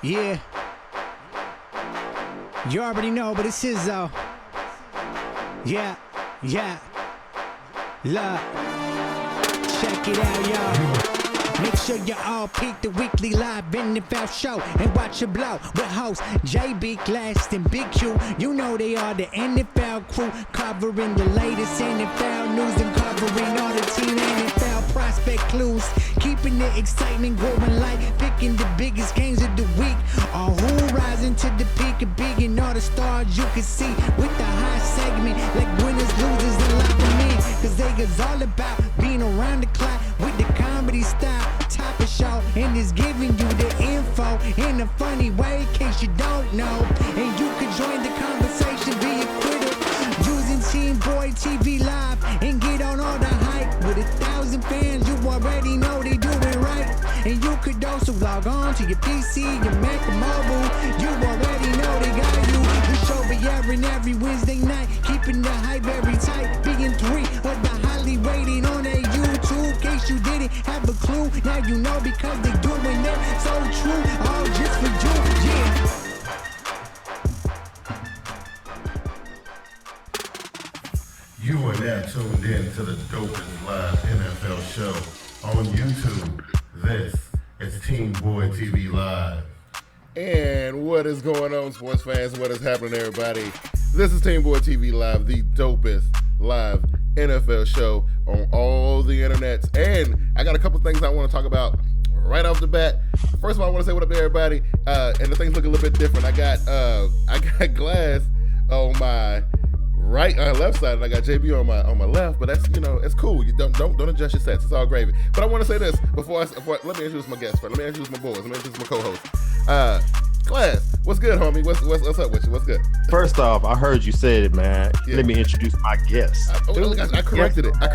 Yeah. You already know, but it's his though. Yeah. Look. Check it out, y'all. Make sure you all peek the weekly live NFL show and watch it blow with hosts JB, Glass, and Big Q. You know they are the NFL crew, covering the latest NFL news and covering all the team NFL prospect clues. Keeping the excitement growing like picking the biggest games of the week. Or who rising to the peak of big and all the stars you can see with the high segment like winners, losers, and lock them in. Cause they is all about being around the clock with the comedy style. Top of show and is giving you the info in a funny way in case you don't know. And you can join the conversation via Twitter using TeamBoydTV Live and get on all the hype. With 1,000 fans, you already know they doing right. And you could also log on to your PC, your Mac or mobile. You already know they got you. The show be airing every Wednesday night, keeping the hype very tight. Being 3 of the highly rated on their YouTube. In case you didn't have a clue, now you know because they doing it so true. All just for you, yeah. You are now tuned in to the dopest live NFL show on YouTube. This is TeamBoydTV Live. And what is going on, sports fans? What is happening, everybody? This is TeamBoydTV Live, the dopest live NFL show on all the internets. And I got a couple things I want to talk about right off the bat. First of all, I want to say what up to everybody. And the things look a little bit different. I got Glass on my left side, and I got JB on my left. But that's, it's cool. You don't adjust your sets. It's all gravy. But I want to say this before let me introduce my guest first. Let me introduce my boys. Let me introduce my co-host. Glass, what's good, homie? What's up with you? What's good? First off, I heard you said it, man. Yeah. Let me introduce my guest. I corrected it. I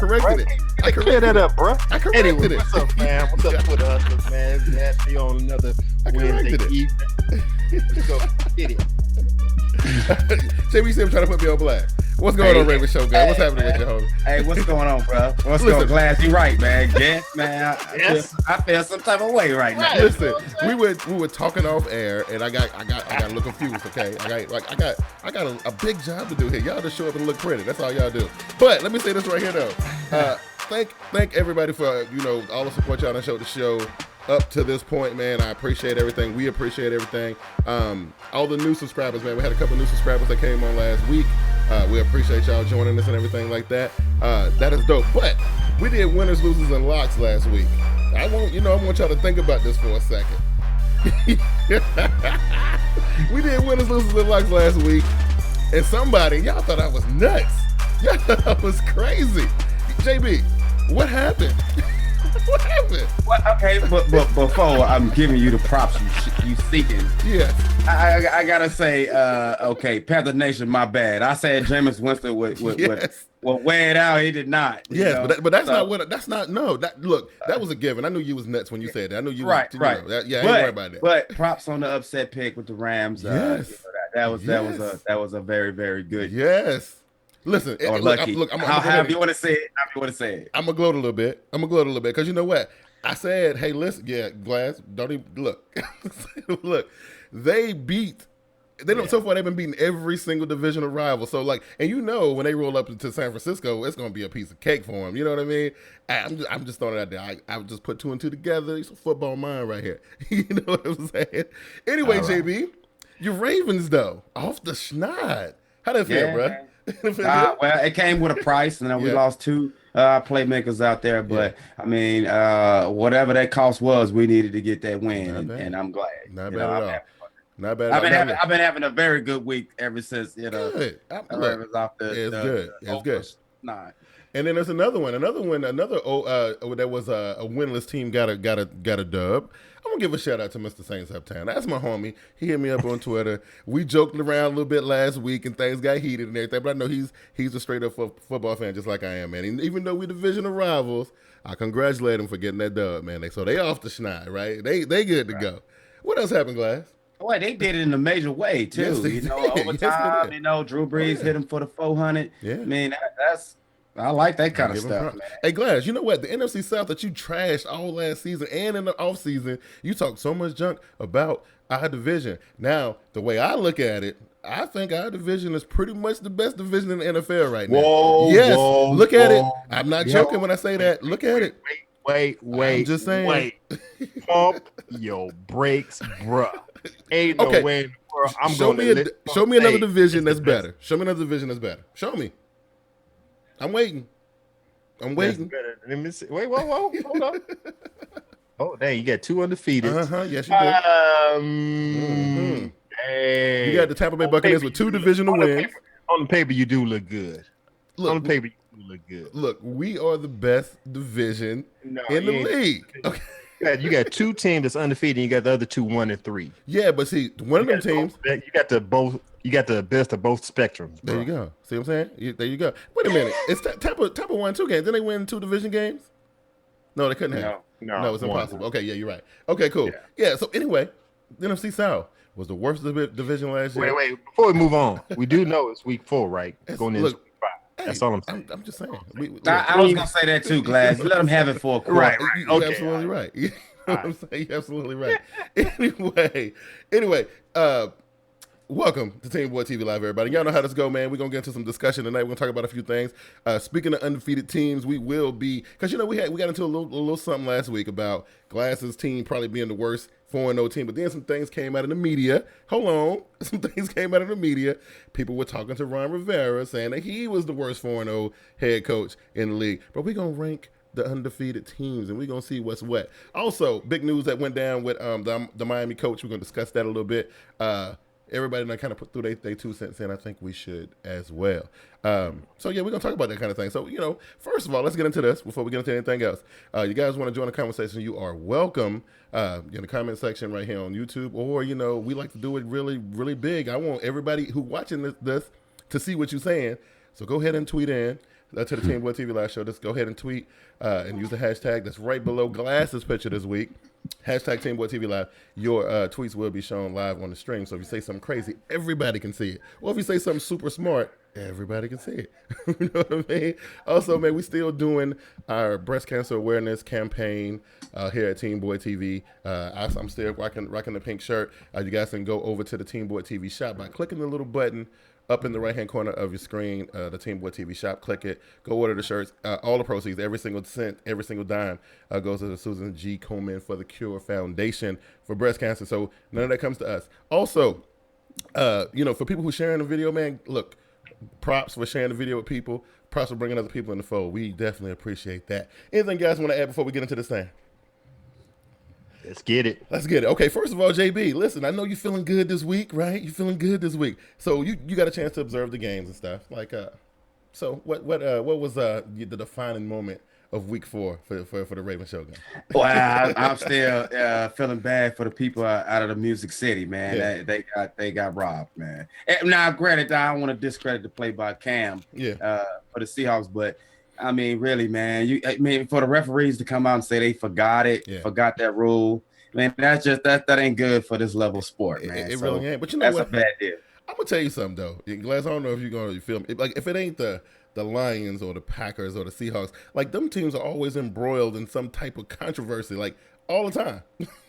clear that up, bro. I corrected it. What's up, man? What's up with us, man? Glad to be on another Wednesday evening. Let's go get it. JB said trying to put me on blast. What's going on, Raven Show guy? What's happening with you, homie? Hey, what's going on, bro? What's going on, Glass? You right, man. Yes, man. I feel some type of way right now. Listen, we were talking off air, and I got a little confused. Okay, I got a big job to do here. Y'all just show up and look pretty. That's all y'all do. But let me say this right here though. Thank everybody for all the support y'all done showed the show up to this point, man. I appreciate everything. We appreciate everything. All the new subscribers, man. We had a couple new subscribers that came on last week. We appreciate y'all joining us and everything like that. That is dope. But we did winners, losers, and locks last week. I want y'all to think about this for a second. We did winners, losers, and locks last week, and y'all thought I was nuts. Y'all thought I was crazy. JB, what happened? What happened? Okay, but before I'm giving you the props you seeking. Yes. I gotta say, okay, Panther Nation, my bad. I said Jameis Winston would weigh it out. He did not. Yes, but that's not what. That's not. No. That was a given. I knew you was nuts when you said that. I knew you right. I ain't worried about that. But props on the upset pick with the Rams. Yes. That was a very, very good. Yes. Listen, lucky. However you want to say it. I'm gonna gloat a little bit. Because you know what? I said, hey, listen, Glass, don't even look. Look, so far they've been beating every single divisional rival. So and when they roll up into San Francisco, it's gonna be a piece of cake for them. You know what I mean? I'm just throwing it out there. I just put 2 and 2 together. It's a football mind right here. You know what I'm saying? Anyway, right. JB, your Ravens though, off the schneid. How that feel, bro? Well, it came with a price, and we lost 2 playmakers out there. But I mean, whatever that cost was, we needed to get that win, and I'm glad. Not bad at all. Not bad. I've been having a very good week ever since Good. Ravens off the it's good. Not. And then there's another that was a winless team got a dub. I'm gonna give a shout out to Mr. Saints Uptown. That's my homie. He hit me up on Twitter. We joked around a little bit last week and things got heated and everything. But I know he's a straight up football fan just like I am, man. And even though we divisional rivals, I congratulate him for getting that dub, man. So they off the schneid, right? They good to go. What else happened, Glass? Boy, they did it in a major way too. Yes, overtime. Drew Brees hit him for the 400. Yeah. I mean, I like that kind of stuff, man. Hey, Glass, you know what? The NFC South that you trashed all last season and in the offseason, you talked so much junk about our division. Now, the way I look at it, I think our division is pretty much the best division in the NFL right now. Look at it. I'm not joking when I say that. Look at it. Wait. I'm just saying. Wait. Pump your brakes, bruh. Ain't no way in the world I'm show going me to show me another division that's better. Show me another division that's better. Show me. I'm waiting. Let me see. Wait, whoa, hold on. Oh, dang, you got 2 undefeated. Yes, you do. Hey. You got the Tampa Bay Buccaneers with 2 divisional wins. On the paper, you do look good. On the paper, you do look good. Look, we are the best division in the league. Okay. You got 2 teams that's undefeated, and you got the other 2 1-3. Yeah, but see, one of them teams, you got the best of both spectrums. Bro. There you go. See what I'm saying? There you go. Wait a minute. It's Tampa won 2 games. Didn't they win 2 division games? No, they couldn't have. No, it's impossible. Okay, yeah, you're right. Okay, cool. Yeah. So anyway, the NFC South was the worst division last year. Wait. Before we move on, we do know it's week 4, right? Going into week 5. That's all I'm saying. I'm just saying. I was gonna say that too, Glass. Let them have it for a quarter. Right. You're absolutely right. You know what I'm saying? You're absolutely right. Anyway, welcome to Team Boy TV Live, everybody. Y'all know how this go, man. We're going to get into some discussion tonight. We're going to talk about a few things. Speaking of undefeated teams, we will be, because, you know, we got into a little something last week about Glass's team probably being the worst 4-0 team, but then some things came out in the media. Hold on. Some things came out in the media. People were talking to Ron Rivera saying that he was the worst 4-0 head coach in the league. But we're going to rank the undefeated teams, and we're going to see what's what. Also, big news that went down with the Miami coach. We're going to discuss that a little bit. Everybody kind of put through their 2 cents in. I think we should as well. So, yeah, we're going to talk about that kind of thing. So, you know, first of all, let's get into this before we get into anything else. You guys want to join the conversation, you are welcome in the comment section right here on YouTube. Or, you know, we like to do it really, really big. I want everybody who watching this to see what you're saying. So go ahead and tweet in to the Team Boy TV Live show. Just go ahead and tweet and use the hashtag that's right below Glass's picture this week. Hashtag Team Boy TV Live. Your tweets will be shown live on the stream. So if you say something crazy, everybody can see it. Or if you say something super smart, everybody can see it. You know what I mean? Also, man, we still doing our breast cancer awareness campaign here at Team Boy TV. I'm still rocking the pink shirt. You guys can go over to the Team Boy TV shop by clicking the little button up in the right-hand corner of your screen, the Team Boy TV shop. Click it. Go order the shirts. All the proceeds, every single cent, every single dime goes to the Susan G. Komen for the Cure Foundation for breast cancer. So none of that comes to us. Also, you know, for people who sharing the video, man, look, props for sharing the video with people. Props for bringing other people in the fold. We definitely appreciate that. Anything you guys want to add before we get into this thing? Let's get it. Okay, first of all, JB, listen, I know you're feeling good this week, right? You're feeling good this week. So you got a chance to observe the games and stuff. Like, so what was the defining moment of week 4 for the Raven show game? Well, I'm still feeling bad for the people out of the Music City, man. Yeah. They got robbed, man. Now, granted, I don't want to discredit the play by Cam for the Seahawks, but I mean, really, man. For the referees to come out and say they forgot it, forgot that rule, man, that ain't good for this level of sport, man. It really ain't. But you know that's what? A bad deal. I'm gonna tell you something though, Glass. I don't know if you're gonna feel me. Like if it ain't the Lions or the Packers or the Seahawks, like them teams are always embroiled in some type of controversy, like all the time.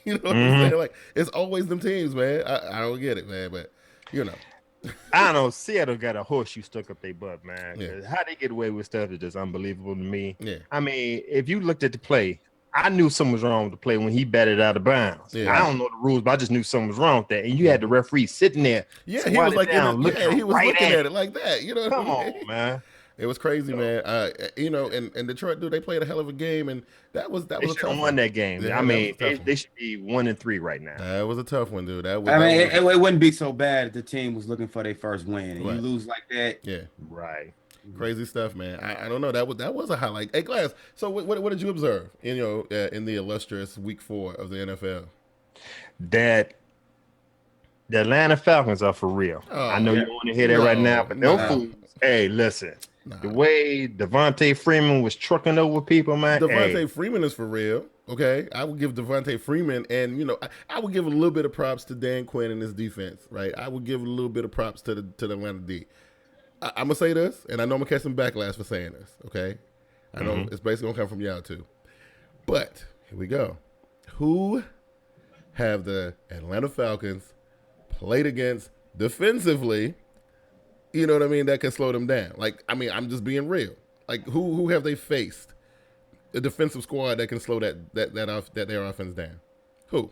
You know what I'm saying? Like it's always them teams, man. I don't get it, man, but you know. I don't know. Seattle got a horseshoe stuck up their butt, man. How they get away with stuff is just unbelievable to me. Yeah. I mean, if you looked at the play, I knew something was wrong with the play when he batted out of bounds. Yeah. I don't know the rules, but I just knew something was wrong with that. And you had the referee sitting there. Yeah, he was like, he was looking at it like that. You know, come on, man. It was crazy, man. You know, and Detroit, dude, they played a hell of a game, and that was a tough one. Won that game. Yeah, I mean, they should be 1-3 right now. That was a tough one, dude. It wouldn't be so bad if the team was looking for their first win, and you lose like that. Yeah, right. Crazy stuff, man. I don't know. That was a highlight. Hey, Glass. So what did you observe in the illustrious week 4 of the NFL? That the Atlanta Falcons are for real. Oh, I know you want to hear that right now, but them fools. Hey, listen. The way Devontae Freeman was trucking over people, man. Devontae Freeman is for real. Okay, I would give Devontae Freeman, and you know, I would give a little bit of props to Dan Quinn and his defense. Right, I would give a little bit of props to the Atlanta D. I'm gonna say this, and I know I'm gonna catch some backlash for saying this. Okay, I know it's basically gonna come from y'all too, but here we go. Who have the Atlanta Falcons played against defensively, you know what I mean, that can slow them down? Like, I mean, I'm just being real. Like, who have they faced? A defensive squad that can slow their offense down. Who?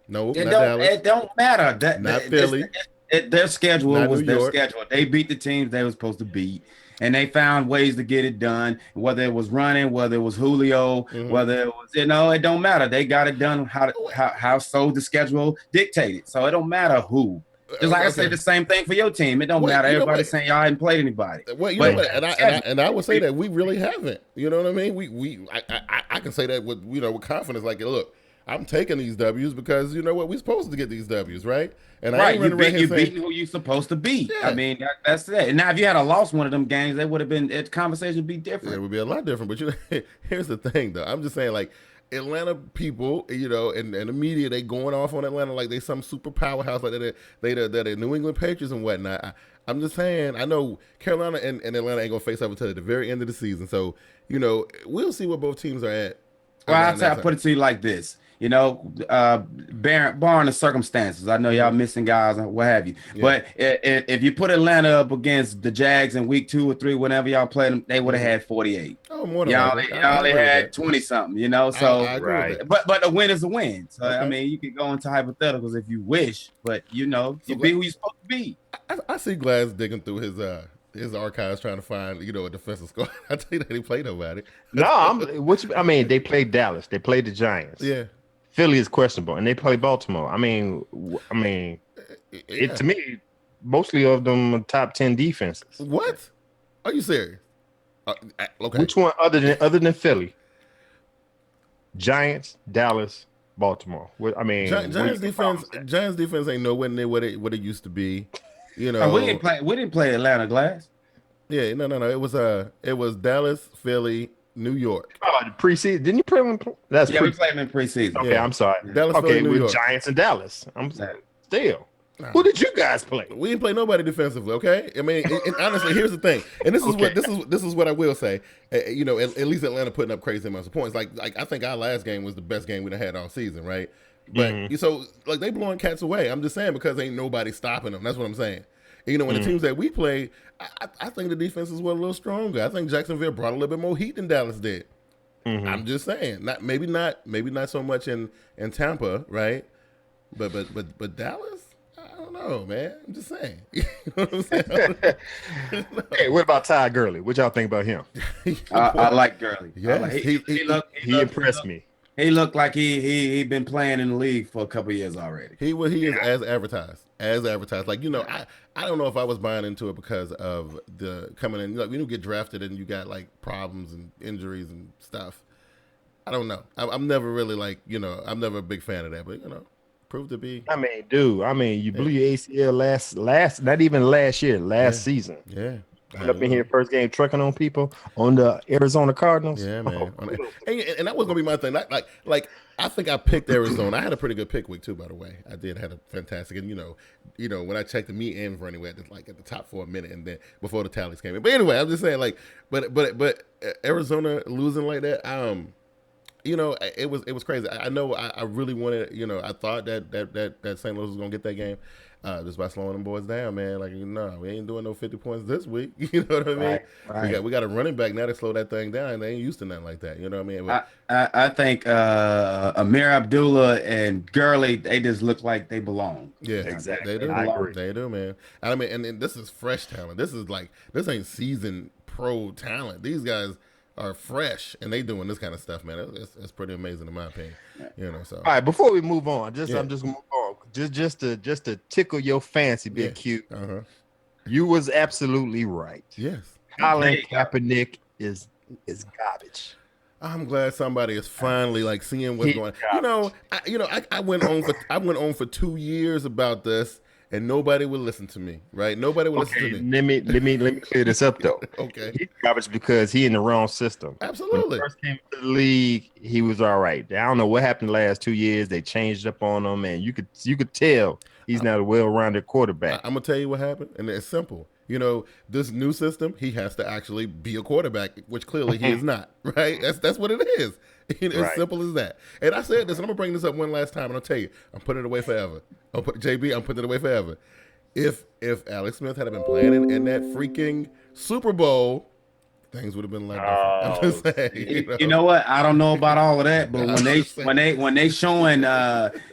No, not Dallas. It don't matter. Not Philly. Their schedule was their schedule. They beat the teams they were supposed to beat, and they found ways to get it done. Whether it was running, whether it was Julio, whether it was, it don't matter. They got it done how so the schedule dictated. So it don't matter who. Just like I said, the same thing for your team. It don't matter. Everybody's saying y'all hadn't played anybody. Well, and I would say that we really haven't. You know what I mean? I can say that with with confidence. Like, look, I'm taking these W's because you know what, we're supposed to get these W's, right? And I ain't you beat who you supposed to beat. Yeah. I mean, that's it. And now if you had lost one of them games, they would have been the conversation would be different. It would be a lot different. But here's the thing, though. I'm just saying, like, Atlanta people, and the media, they going off on Atlanta like they some super powerhouse, like they're the New England Patriots and whatnot. I'm just saying, I know Carolina and Atlanta ain't gonna face up until the very end of the season. So, we'll see where both teams are at. Well, I'll put it to you like this. Barring the circumstances, I know y'all missing guys and what have you. Yeah. But if you put Atlanta up against the Jags in week 2 or 3, whenever y'all played them, they would have had 48. Oh, more than y'all only had 20 something, So I agree with that. But a win is a win. So okay. I mean, you can go into hypotheticals if you wish, but you be who you're supposed to be. I see Glass digging through his archives trying to find, a defensive squad. I tell you that he played nobody. They played Dallas. They played the Giants. Yeah. Philly is questionable, and they play Baltimore. I mean, to me, mostly of them are top 10 defenses. What? Are you serious? Okay. Which one other than Philly? Giants, Dallas, Baltimore. Giants defense ain't nowhere near what it used to be. We didn't play Atlanta, Glass. Yeah, no. It was Dallas, Philly, New York. Oh, the preseason. Didn't you play them? We played them in preseason. Okay, yeah. I'm sorry. Dallas, Philly, New York. Giants and Dallas. I'm still. Who did you guys play? We didn't play nobody defensively. Okay, I mean, and honestly, here's the thing, and this is what I will say. At least Atlanta putting up crazy amounts of points. Like I think our last game was the best game we'd had all season, right? But so like they blowing cats away. I'm just saying because ain't nobody stopping them. That's what I'm saying. When the teams that we play, I think the defenses were a little stronger. I think Jacksonville brought a little bit more heat than Dallas did. I'm just saying, maybe not so much in Tampa, right? But Dallas, I don't know, man. I'm just saying. You know what I'm saying? Hey, what about Ty Gurley? What y'all think about him? I like Gurley. Yeah, he impressed me. He looked like he been playing in the league for a couple of years already. He is as advertised. Like, I don't know if I was buying into it because of the coming in. When you get drafted and you got like problems and injuries and stuff. I don't know. I'm never really I'm never a big fan of that, but proved to be. You blew your ACL last not even last year, season. Yeah. Up in here, first game trucking on people on the Arizona Cardinals. Yeah, man. And that was gonna be my thing. Like I think I picked Arizona. I had a pretty good pick week too, by the way. I did had a fantastic. And when I checked the meet and for anyway, at the top for a minute, and then before the tallies came in. But anyway, I'm just saying, but Arizona losing like that, it was crazy. I know I really wanted. I thought that St. Louis was gonna get that game. Just by slowing them boys down, man. We ain't doing no 50 points this week. You know what I mean? Right. We got a running back now to slow that thing down. They ain't used to nothing like that. You know what I mean? But, I think Amir Abdullah and Gurley, they just look like they belong. Yeah, exactly. They do. I agree. They do, man. I mean, and this is fresh talent. This ain't seasoned pro talent. These guys are fresh and they doing this kind of stuff, man. It's pretty amazing in my opinion. So all right, before we move on, I'm just gonna move on. Just to tickle your fancy, Big Q. You was absolutely right. Yes. Colin Kaepernick is garbage. I'm glad somebody is finally seeing what's going on. I went on for 2 years about this. And nobody would listen to me, right? Nobody would listen to me. Let me clear this up though. Okay. He's garbage because he in the wrong system. Absolutely. When he first came to the league, he was all right. I don't know what happened the last 2 years. They changed up on him, and you could tell he's not a well-rounded quarterback. I'm gonna tell you what happened, and it's simple. this new system, he has to actually be a quarterback, which clearly he is not, right? That's what it is. As simple as that. And I said this, and I'm going to bring this up one last time, and I'll tell you, I'm putting it away forever. I'm putting it away forever. If Alex Smith had been playing in that freaking Super Bowl, things would have been a lot different. I'm just saying. You know what? I don't know about all of that, but when they showing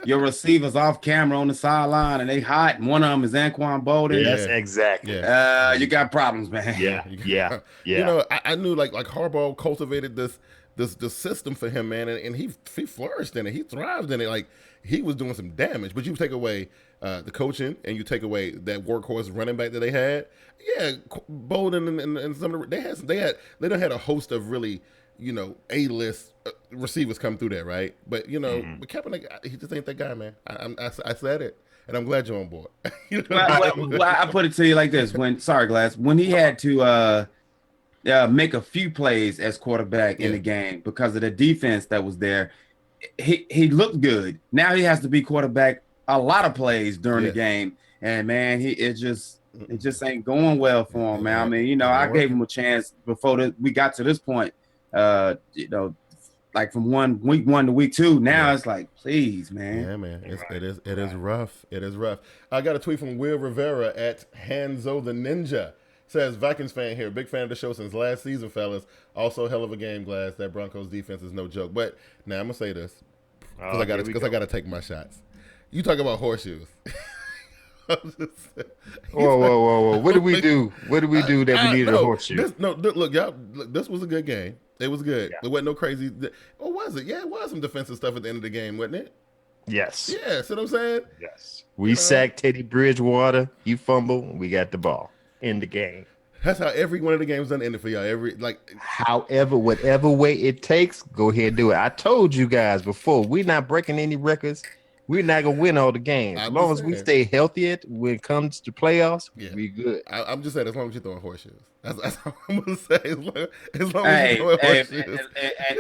your receivers off camera on the sideline and they hot, and one of them is Anquan Bolden. Yes, exactly. You got problems, man. Yeah. I knew like Harbaugh cultivated this system for him, man, and he flourished in it. He thrived in it. Like, he was doing some damage, but you take away the coaching and you take away that workhorse running back that they had. Yeah, Bolden and some of they done had a host of really, A-list receivers come through there, right? But but Kaepernick, he just ain't that guy, man. I said it, and I'm glad you're on board. Well, I put it to you like this: when he had to make a few plays as quarterback in the game because of the defense that was there, he looked good. Now he has to be quarterback a lot of plays during the game, and man, it just ain't going well for him, man. I mean, I gave him a chance before we got to this point. Like from week 1 to week 2. Now it's like, please, man. Yeah, man. It is rough. It is rough. I got a tweet from Will Rivera at Hanzo the Ninja. Says, Vikings fan here. Big fan of the show since last season, fellas. Also, hell of a game, Glass. That Broncos defense is no joke. But now I'm gonna say this because I gotta take my shots. You talk about horseshoes. Whoa. What did we do? What did we do that we needed a horseshoe? Look, y'all. This was a good game. It was good. There wasn't no crazy. Or was it? Yeah, it was some defensive stuff at the end of the game, wasn't it? Yes. Yeah. See what I'm saying? Yes. We sacked Teddy Bridgewater. You fumble. We got the ball in the game. That's how every one of the games done ended for y'all. However, whatever way it takes, go ahead and do it. I told you guys before, we're not breaking any records. We're not gonna win all the games. As long as we stay healthy when it comes to playoffs, we good. I'm just saying, as long as you're throwing horseshoes. That's all I'm gonna say. As long as you're throwing horseshoes.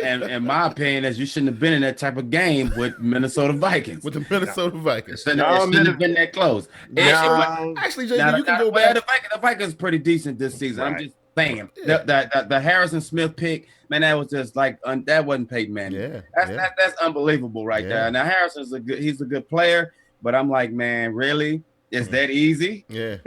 And my opinion is you shouldn't have been in that type of game with Minnesota Vikings. With the Minnesota Vikings. It shouldn't have been that close. Actually, JB, you can go back. The Vikings pretty decent this season. Right. I'm just saying. The Harrison Smith pick, man, that was just like that wasn't Peyton Manning. That's unbelievable right there. Now Harrison's he's a good player, but I'm like, man, really? Is that easy? Yeah.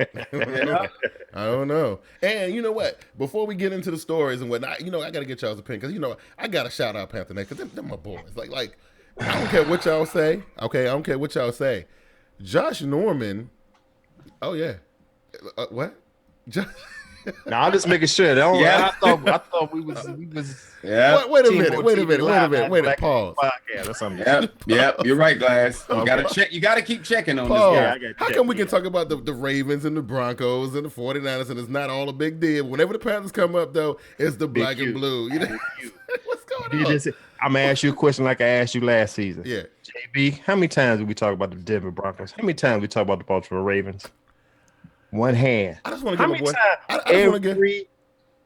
I don't know. And you know what? Before we get into the stories and whatnot, I got to get y'all's opinion because, I got to shout out Panther Nation because they're my boys. Like, I don't care what y'all say. Okay, I don't care what y'all say. Josh Norman. Oh, yeah. What? No, I'm just making sure. I thought we was. Yeah. Wait a minute. Pause. Yep. You're right, Glass. You gotta check. You gotta keep checking on this guy. How come we can talk about the Ravens and the Broncos and the 49ers and it's not all a big deal? Whenever the Panthers come up, though, it's the black and blue. What's going on? I'm gonna ask you a question like I asked you last season. Yeah. JB, how many times did we talk about the Denver Broncos? How many times did we talk about the Baltimore Ravens? One hand. I just want to give my boy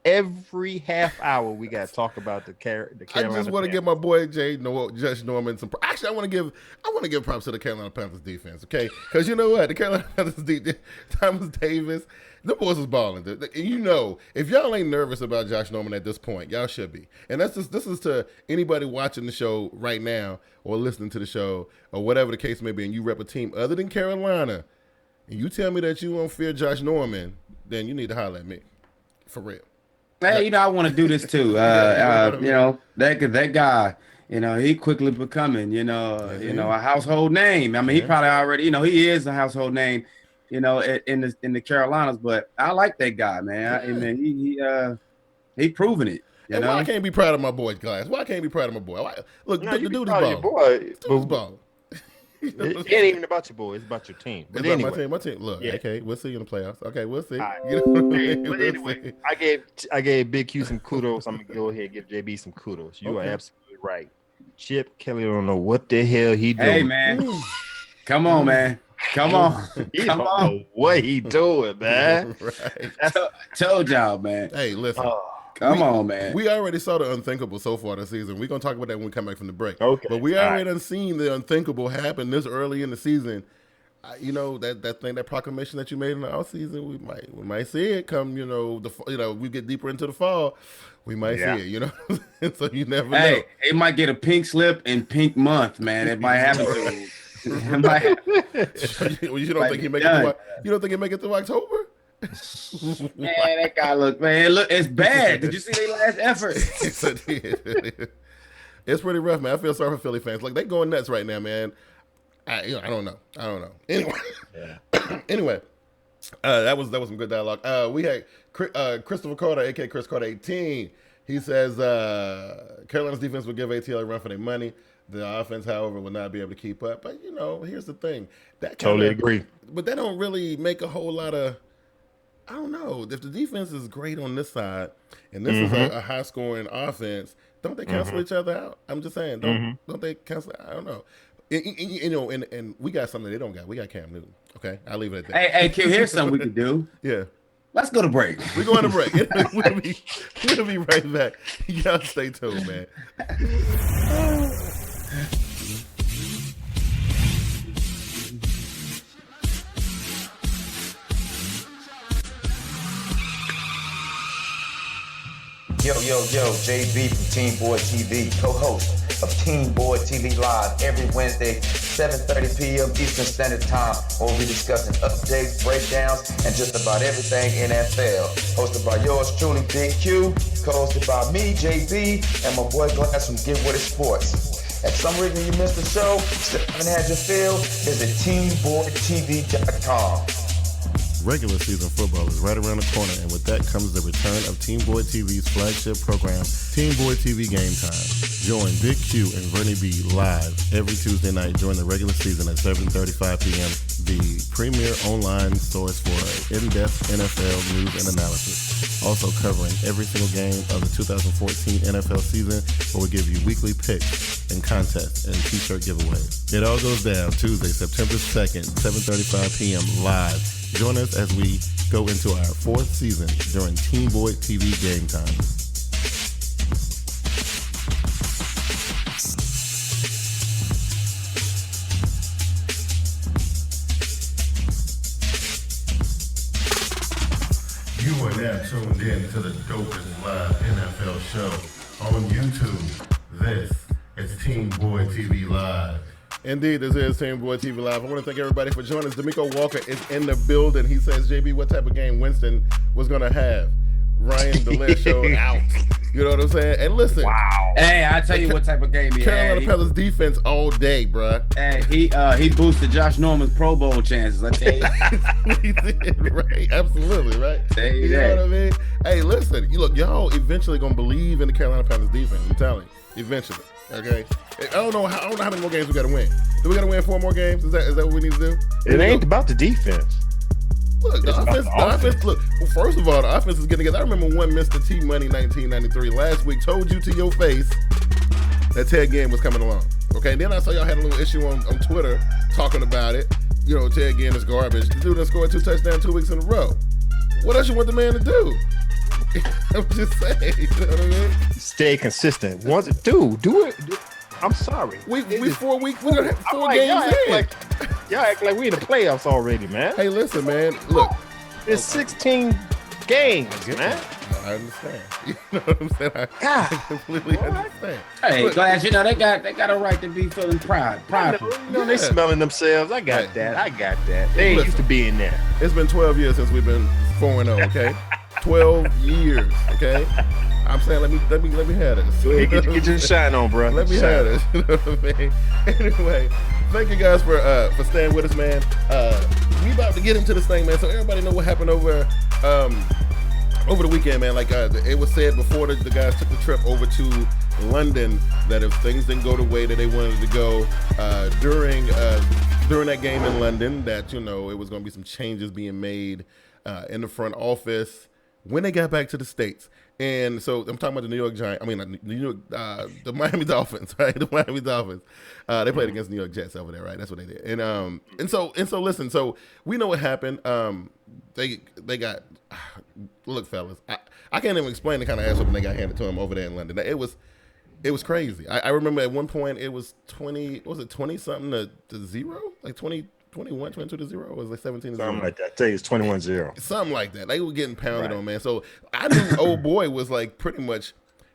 every half hour we got to talk about the Carolina. I just want to give my boy Josh Norman some. Actually, I want to give props to the Carolina Panthers defense. Okay, because you know what, the Carolina Panthers defense, Thomas Davis, the boys was balling. If y'all ain't nervous about Josh Norman at this point, y'all should be. And this is to anybody watching the show right now or listening to the show or whatever the case may be, and you rep a team other than Carolina. And you tell me that you won't fear Josh Norman, then you need to holler at me. For real. Hey, I want to do this too. That guy, he quickly becoming, a household name. I mean, he probably already, he is a household name, in the Carolinas, but I like that guy, man. I mean, he proven it. Why I can't be proud of my boy, Glass? Why I can't be proud of my boy? Look, the dude is balling. It ain't even about your boy; it's about your team. But it's anyway, my team. Look, okay, we'll see you in the playoffs. Okay, we'll see. Right. But anyway, I gave Big Q some kudos. I'm gonna go ahead and give JB some kudos. You are absolutely right. Chip Kelly don't know what the hell he doing. Hey man, come on, man. Come on. He don't know what he doing, man. Right. Told y'all, man. Hey, listen. Come on, man. We already saw the unthinkable so far this season. We're going to talk about that when we come back from the break. Okay. But we already done seen the unthinkable happen this early in the season. you know, that proclamation that you made in the offseason, we might see it come. You know, we get deeper into the fall, we might see it. You know, so you never know. Hey, it might get a pink slip in pink month, man. It might happen to you. You don't think he make it? You don't think he make it through October? Man, that guy look it's bad. Did you see their last effort? It's pretty rough, man. I feel sorry for Philly fans. Like, they going nuts right now, man. I don't know. Anyway, that was some good dialogue. We had Christopher Carter, aka Chris Carter 18. He says Carolina's defense will give ATL a run for their money. The offense, however, will not be able to keep up. But you know, here's the thing. Totally agree. But that don't really make a whole lot of. I don't know. If the defense is great on this side, and this is a high-scoring offense, don't they cancel each other out? I'm just saying. Don't they cancel? I don't know. You know, and we got something they don't got. We got Cam Newton. Okay, I'll leave it at that. Hey, Q, here's something we can do. Yeah. Let's go to break. We're going to break. We'll be right back. Y'all stay tuned, man. Yo, JB from TeamBoydTV, co-host of TeamBoydTV Live every Wednesday, 7:30 p.m. Eastern Standard Time, where we'll be discussing updates, breakdowns, and just about everything NFL. Hosted by yours truly, Big Q, co-hosted by me, JB, and my boy Glass from Get With It Sports. If some reason you missed the show, still haven't had your fill, visit TeamBoydTV.com. Regular season football is right around the corner, and with that comes the return of TeamBoydTV's flagship program, TeamBoydTV Game Time. Join Big Q and Vernie B live every Tuesday night during the regular season at 7:35 p.m., the premier online source for in-depth NFL news and analysis. Also covering every single game of the 2014 NFL season, where we give you weekly picks and contests and t-shirt giveaways. It all goes down Tuesday, September 2nd, 7:35 p.m. live. Join us as we go into our 4th season during TeamBoydTV Game Time. You are now tuned in to the dopest live NFL show on YouTube. This is TeamBoydTV Live. Indeed, this is TeamBoydTV Live. I want to thank everybody for joining us. D'Amico Walker is in the building. He says, JB, what type of game Winston was going to have? Ryan DeLay showed out. You know what I'm saying? And listen. Wow. Hey, I'll tell you what type of game he had. Carolina Panthers defense all day, bruh. Hey, he boosted Josh Norman's Pro Bowl chances, I tell you. He did, right? Absolutely, right? You know what I mean? Hey, listen. Y'all eventually going to believe in the Carolina Panthers defense. I'm telling you. Eventually. Okay, I don't know how many more games we got to win. Do we got to win 4 more games? Is that what we need to do? It ain't about the defense. Look, the offense. Look, first of all, the offense is getting together. I remember one Mr. T Money 1993 last week told you to your face that Ted Ginn was coming along. Okay, and then I saw y'all had a little issue on Twitter talking about it. You know, Ted Ginn is garbage. The dude done scored 2 touchdowns 2 weeks in a row. What else you want the man to do? I'm just saying, you know what I mean? Stay consistent. Do it. I'm sorry. We 4 weeks. We gonna have 4 games in. Y'all act like we in the playoffs already, man. Hey, listen, man. Look, it's 16 games, man. I understand. You know what I'm saying? I completely understand. Hey, Glass, they got a right to be feeling prideful. They smelling themselves. I got that. They ain't used to being there. It's been 12 years since we've been 4-0, okay? 12 years, okay? I'm saying, let me have this. Get your shine on, bro. Let me have this. You know what I mean? Anyway, thank you guys for staying with us, man. We about to get into this thing, man. So everybody know what happened over the weekend, man. Like it was said before the guys took the trip over to London that if things didn't go the way that they wanted to go during that game in London, that it was going to be some changes being made in the front office when they got back to the States. And so I'm talking about the New York Giants. I mean, the Miami Dolphins, right? The Miami Dolphins. They played against the New York Jets over there, right? That's what they did. And so listen. So we know what happened. They got look, fellas. I can't even explain the kind of ass whooping they got handed to them over there in London. It was crazy. I remember at one point it was 20 something to 0, like 20 21, 22-0, or was it 17-0? Something like that. I tell you, it's 21-0. Something like that. They were getting pounded on, man. So I knew old boy was like pretty much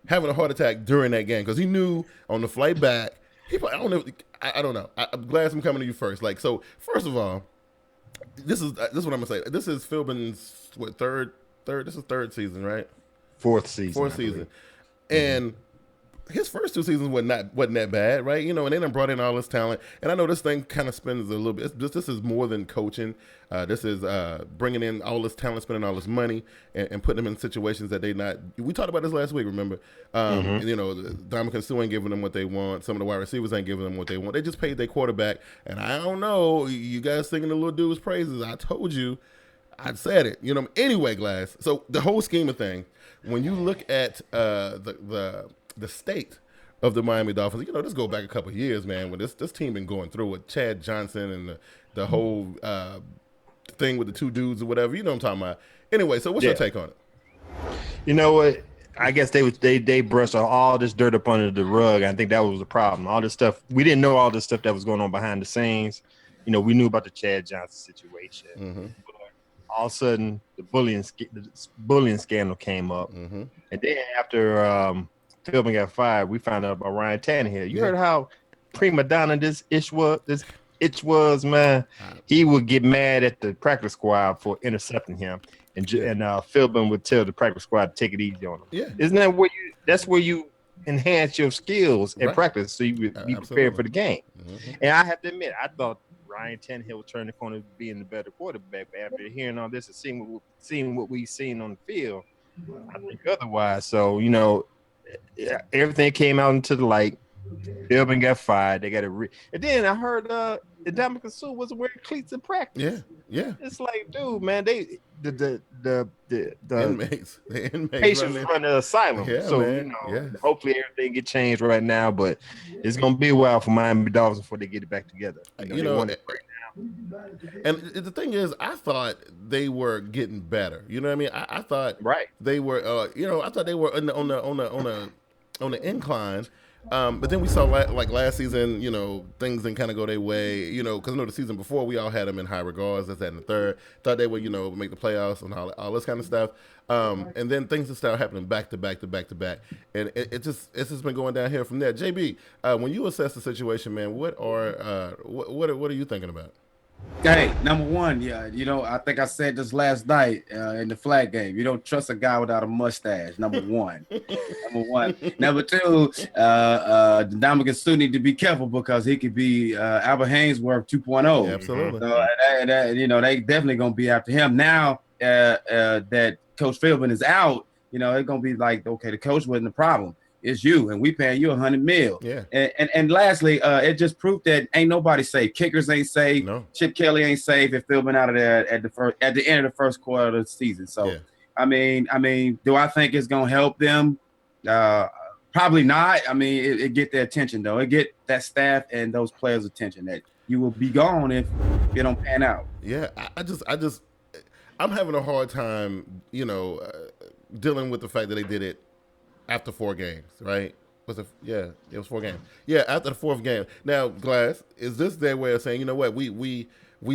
having a heart attack during that game because he knew on the flight back. I don't know. I'm glad I'm coming to you first. Like, so first of all, this is what I'm gonna say. This is Philbin's third. This is third season, right? Fourth season. And his first 2 seasons wasn't that bad, right? You know, and they done brought in all this talent. And I know this thing kind of spins a little bit. This is more than coaching. This is bringing in all this talent, spending all this money, and putting them in situations that they not. We talked about this last week, remember? You know, Dominican Sue ain't giving them what they want. Some of the wide receivers ain't giving them what they want. They just paid their quarterback. And I don't know, you guys singing the little dude's praises. I told you. I said it. You know. Anyway, Glass. So the whole scheme of thing, when you look at the state of the Miami Dolphins, you know, this go back a couple of years, man, when this team been going through with Chad Johnson and the whole thing with the 2 dudes or whatever. You know what I'm talking about. Anyway, so what's your take on it? You know what? I guess they brushed all this dirt up under the rug. I think that was the problem. All this stuff, we didn't know all this stuff that was going on behind the scenes. You know, we knew about the Chad Johnson situation. But all of a sudden, the bullying scandal came up. And then after Philbin got fired, we found out about Ryan Tannehill. You heard how prima donna this itch was, man. He would get mad at the practice squad for intercepting him, and Philbin would tell the practice squad to take it easy on him. Yeah, isn't that where you enhance your skills in practice so you would be prepared for the game? And I have to admit, I thought Ryan Tannehill would turn the corner to being the better quarterback, but after hearing all this and seeing what we've seen on the field, I think otherwise. So, you know, everything came out into the light. Philbin got fired. They got and then I heard Dominican Sue wasn't wearing cleats in practice. Yeah. It's like, dude, man, the inmates patients run the asylum. So man. You know, hopefully everything get changed right now. But it's gonna be a while for Miami Dolphins before they get it back together. You know right now. And the thing is, I thought they were getting better. You know what I mean? I thought they were. I thought they were on the incline. But then we saw like last season, you know, things didn't kind of go their way, you know, because I know the season before we all had them in high regards, that's that in the third. Thought they would, you know, make the playoffs and all this kind of stuff. And then things just started happening back to back. And it's just been going down here from there. JB, when you assess the situation, man, what are you thinking about? Hey, number one, you know, I think I said this last night in the flag game. You don't trust a guy without a mustache. Number one. Number two, Dominican Sue need to be careful because he could be Albert Hainsworth 2.0. Yeah, absolutely. So you know, they definitely gonna be after him now. That Coach Philbin is out. You know, it's gonna be like, okay, the coach wasn't the problem. It's you, and we paying you $100 million. Yeah. And lastly, it just proved that ain't nobody safe. Kickers ain't safe. No. Chip Kelly ain't safe if Philbin out of there at the end of the first quarter of the season. So, I mean, do I think it's gonna help them? Probably not. I mean, it get their attention though. It get that staff and those players' attention that you will be gone if you don't pan out. Yeah, I'm having a hard time, you know, dealing with the fact that they did it after 4 games, right? It was 4 games. Yeah, after the 4th game. Now, Glass, is this their way of saying, you know what, we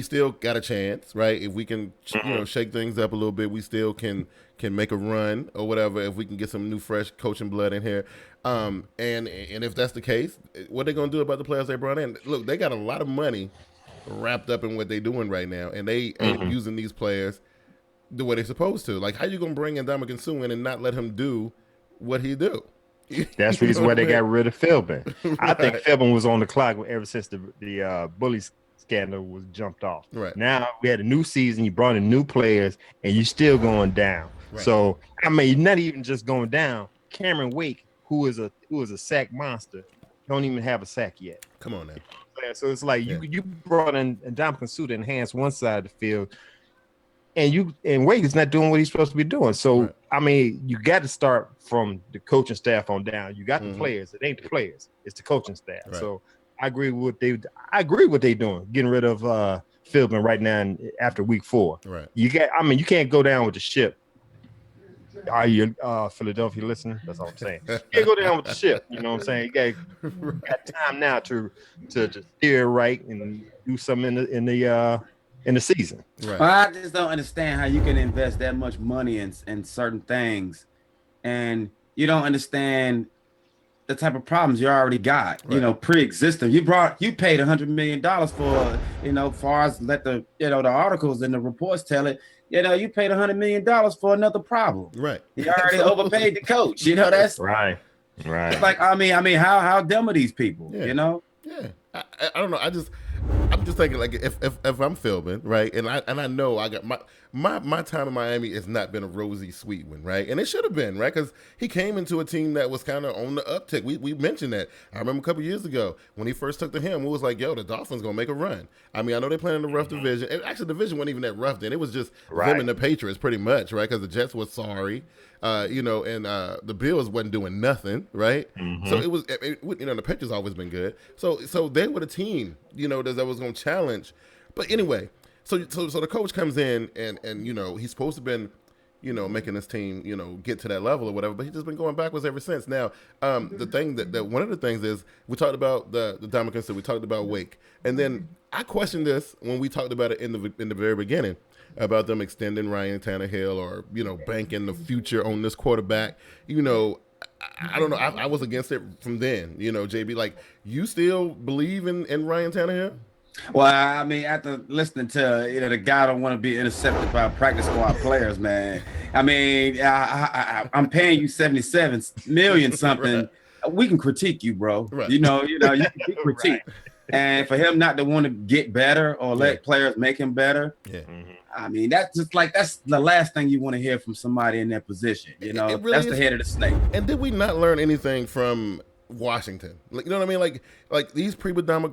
still got a chance, right? If we can, you know, shake things up a little bit, we still can make a run or whatever. If we can get some new, fresh coaching blood in here, and if that's the case, what are they gonna do about the players they brought in? Look, they got a lot of money wrapped up in what they're doing right now, and they ain't using these players the way they're supposed to. Like, how you gonna bring in Dominican Sue in and not let him do what he do? That's the reason why they got rid of Philbin. Right. I think Philbin was on the clock ever since the bully scandal was jumped off. Right. Now we had a new season, you brought in new players, and you're still going down. Right. So I mean, you're not even just going down. Cameron Wake, who is a sack monster, don't even have a sack yet. Come on now. So it's like you brought in Dominican Sue to enhance one side of the field, and Wake is not doing what he's supposed to be doing. So I mean, you got to start from the coaching staff on down. You got the players. It ain't the players. It's the coaching staff. Right. So I agree with what they're doing, getting rid of Philbin right now after week 4. Right. You can't go down with the ship Are you Philadelphia listening? That's all I'm saying. You can't go down with the ship. You know what I'm saying? You got time now to steer right and do something in the season. Right. Well, I just don't understand how you can invest that much money in certain things, and you don't understand the type of problems you already got. Right. You know, pre-existing. You paid $100 million for, you know, far as let the, you know, the articles and the reports tell it. You know, you paid $100 million for another problem. Right. You already overpaid the coach. You know, that's right. Right. It's like, I mean, how dumb are these people? Yeah. You know? Yeah. I don't know. I'm just thinking, like, if I'm Philbin, right, and I know I got my time in Miami has not been a rosy sweet one, right, and it should have been, right, because he came into a team that was kind of on the uptick. We mentioned that. I remember a couple years ago when he first took to him, it was like, yo, the Dolphins gonna make a run. I mean, I know they playing in the rough division. And actually, the division wasn't even that rough then. It was just them and the Patriots, pretty much, right, because the Jets was sorry. You know, and the Bills wasn't doing nothing, right? Mm-hmm. So you know, the Patriots always been good. So they were the team, you know, that was going to challenge. But anyway, so the coach comes in and you know, he's supposed to have been, you know, making this team, you know, get to that level or whatever, but he's just been going backwards ever since. Now, the thing that one of the things is we talked about the Dominican, so we talked about Wake, and then I questioned this when we talked about it in the very beginning, about them extending Ryan Tannehill or, you know, banking the future on this quarterback. You know, I don't know. I was against it from then, you know, JB. Like, you still believe in Ryan Tannehill? Well, I mean, after listening to, you know, the guy don't want to be intercepted by practice squad players, man. I mean, I'm paying you $77 million something. Right. We can critique you, bro. Right. You know, you can be critiqued. Right. And for him not to want to get better or let players make him better. Yeah. Mm-hmm. I mean, that's the last thing you want to hear from somebody in that position. You know, really that's the head of the snake. And did we not learn anything from Washington? Like, you know what I mean? Like these prima donna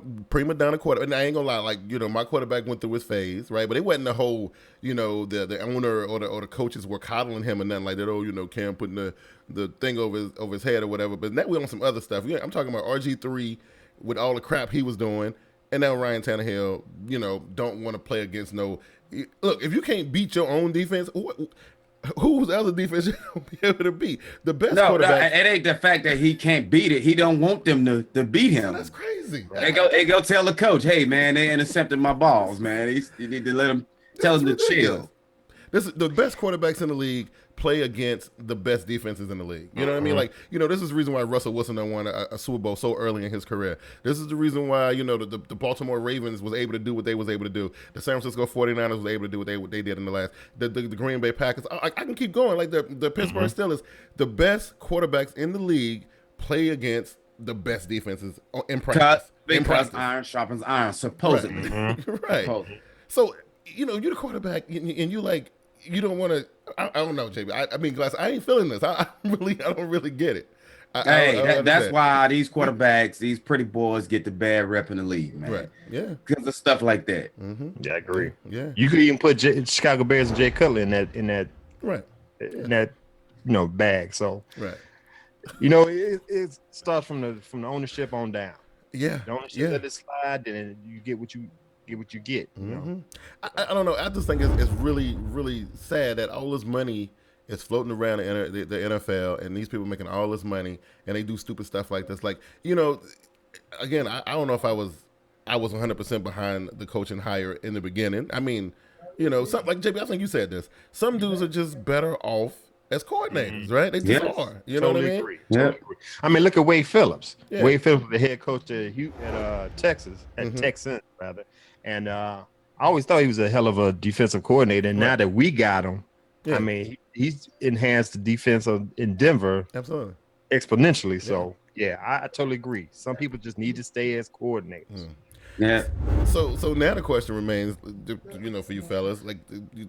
quarterback. And I ain't gonna lie, like, you know, my quarterback went through his phase, right? But it wasn't the whole, you know, the owner or the coaches were coddling him and nothing like that. Oh, you know, Cam putting the thing over his head or whatever. But now we're on some other stuff. I'm talking about RG3 with all the crap he was doing, and now Ryan Tannehill, you know, don't want to play against no. Look, if you can't beat your own defense, whose other defense you gonna be able to beat? The best quarterback. No, it ain't the fact that he can't beat it. He don't want them to beat him. That's crazy. They go tell the coach, hey man, they intercepted my balls, man. You need to let him tell him to chill. This is the best quarterbacks in the league play against the best defenses in the league. You know what I mean? Like, you know, this is the reason why Russell Wilson done won a Super Bowl so early in his career. This is the reason why, you know, the Baltimore Ravens was able to do what they was able to do. The San Francisco 49ers was able to do what they did in the last. The Green Bay Packers. I can keep going. Like the Pittsburgh Steelers. The best quarterbacks in the league play against the best defenses in practice. Because iron sharpens iron, supposedly. Right. Right. Supposedly. So, you know, you're the quarterback, and you like, you don't want to. I don't know, JB. I mean, Glass. I ain't feeling this. I don't really get it. That's why these quarterbacks, these pretty boys, get the bad rep in the league, man. Right. Yeah. Because of stuff like that. Mm-hmm. Yeah, I agree. Yeah. You could even put Chicago Bears and Jay Cutler in that right in that, you know, bag. So right. You know, it starts from the ownership on down. Yeah. The ownership let it slide, then you get what you get. You know? I don't know. I just think it's really, really sad that all this money is floating around the NFL, and these people making all this money, and they do stupid stuff like this. Like, you know, again, I don't know if I was 100% behind the coaching hire in the beginning. I mean, you know, something like JB, I think you said this. Some dudes are just better off as coordinators, right? They just are. You know what I mean? Agree. Totally agree. I mean, look at Wade Phillips. Yeah. Wade Phillips, the head coach at Texas, Texans rather. And I always thought he was a hell of a defensive coordinator. And now that we got him, I mean, he's enhanced the defense in Denver absolutely exponentially. So I totally agree. Some people just need to stay as coordinators. Yeah. So now the question remains, you know, for you fellas, like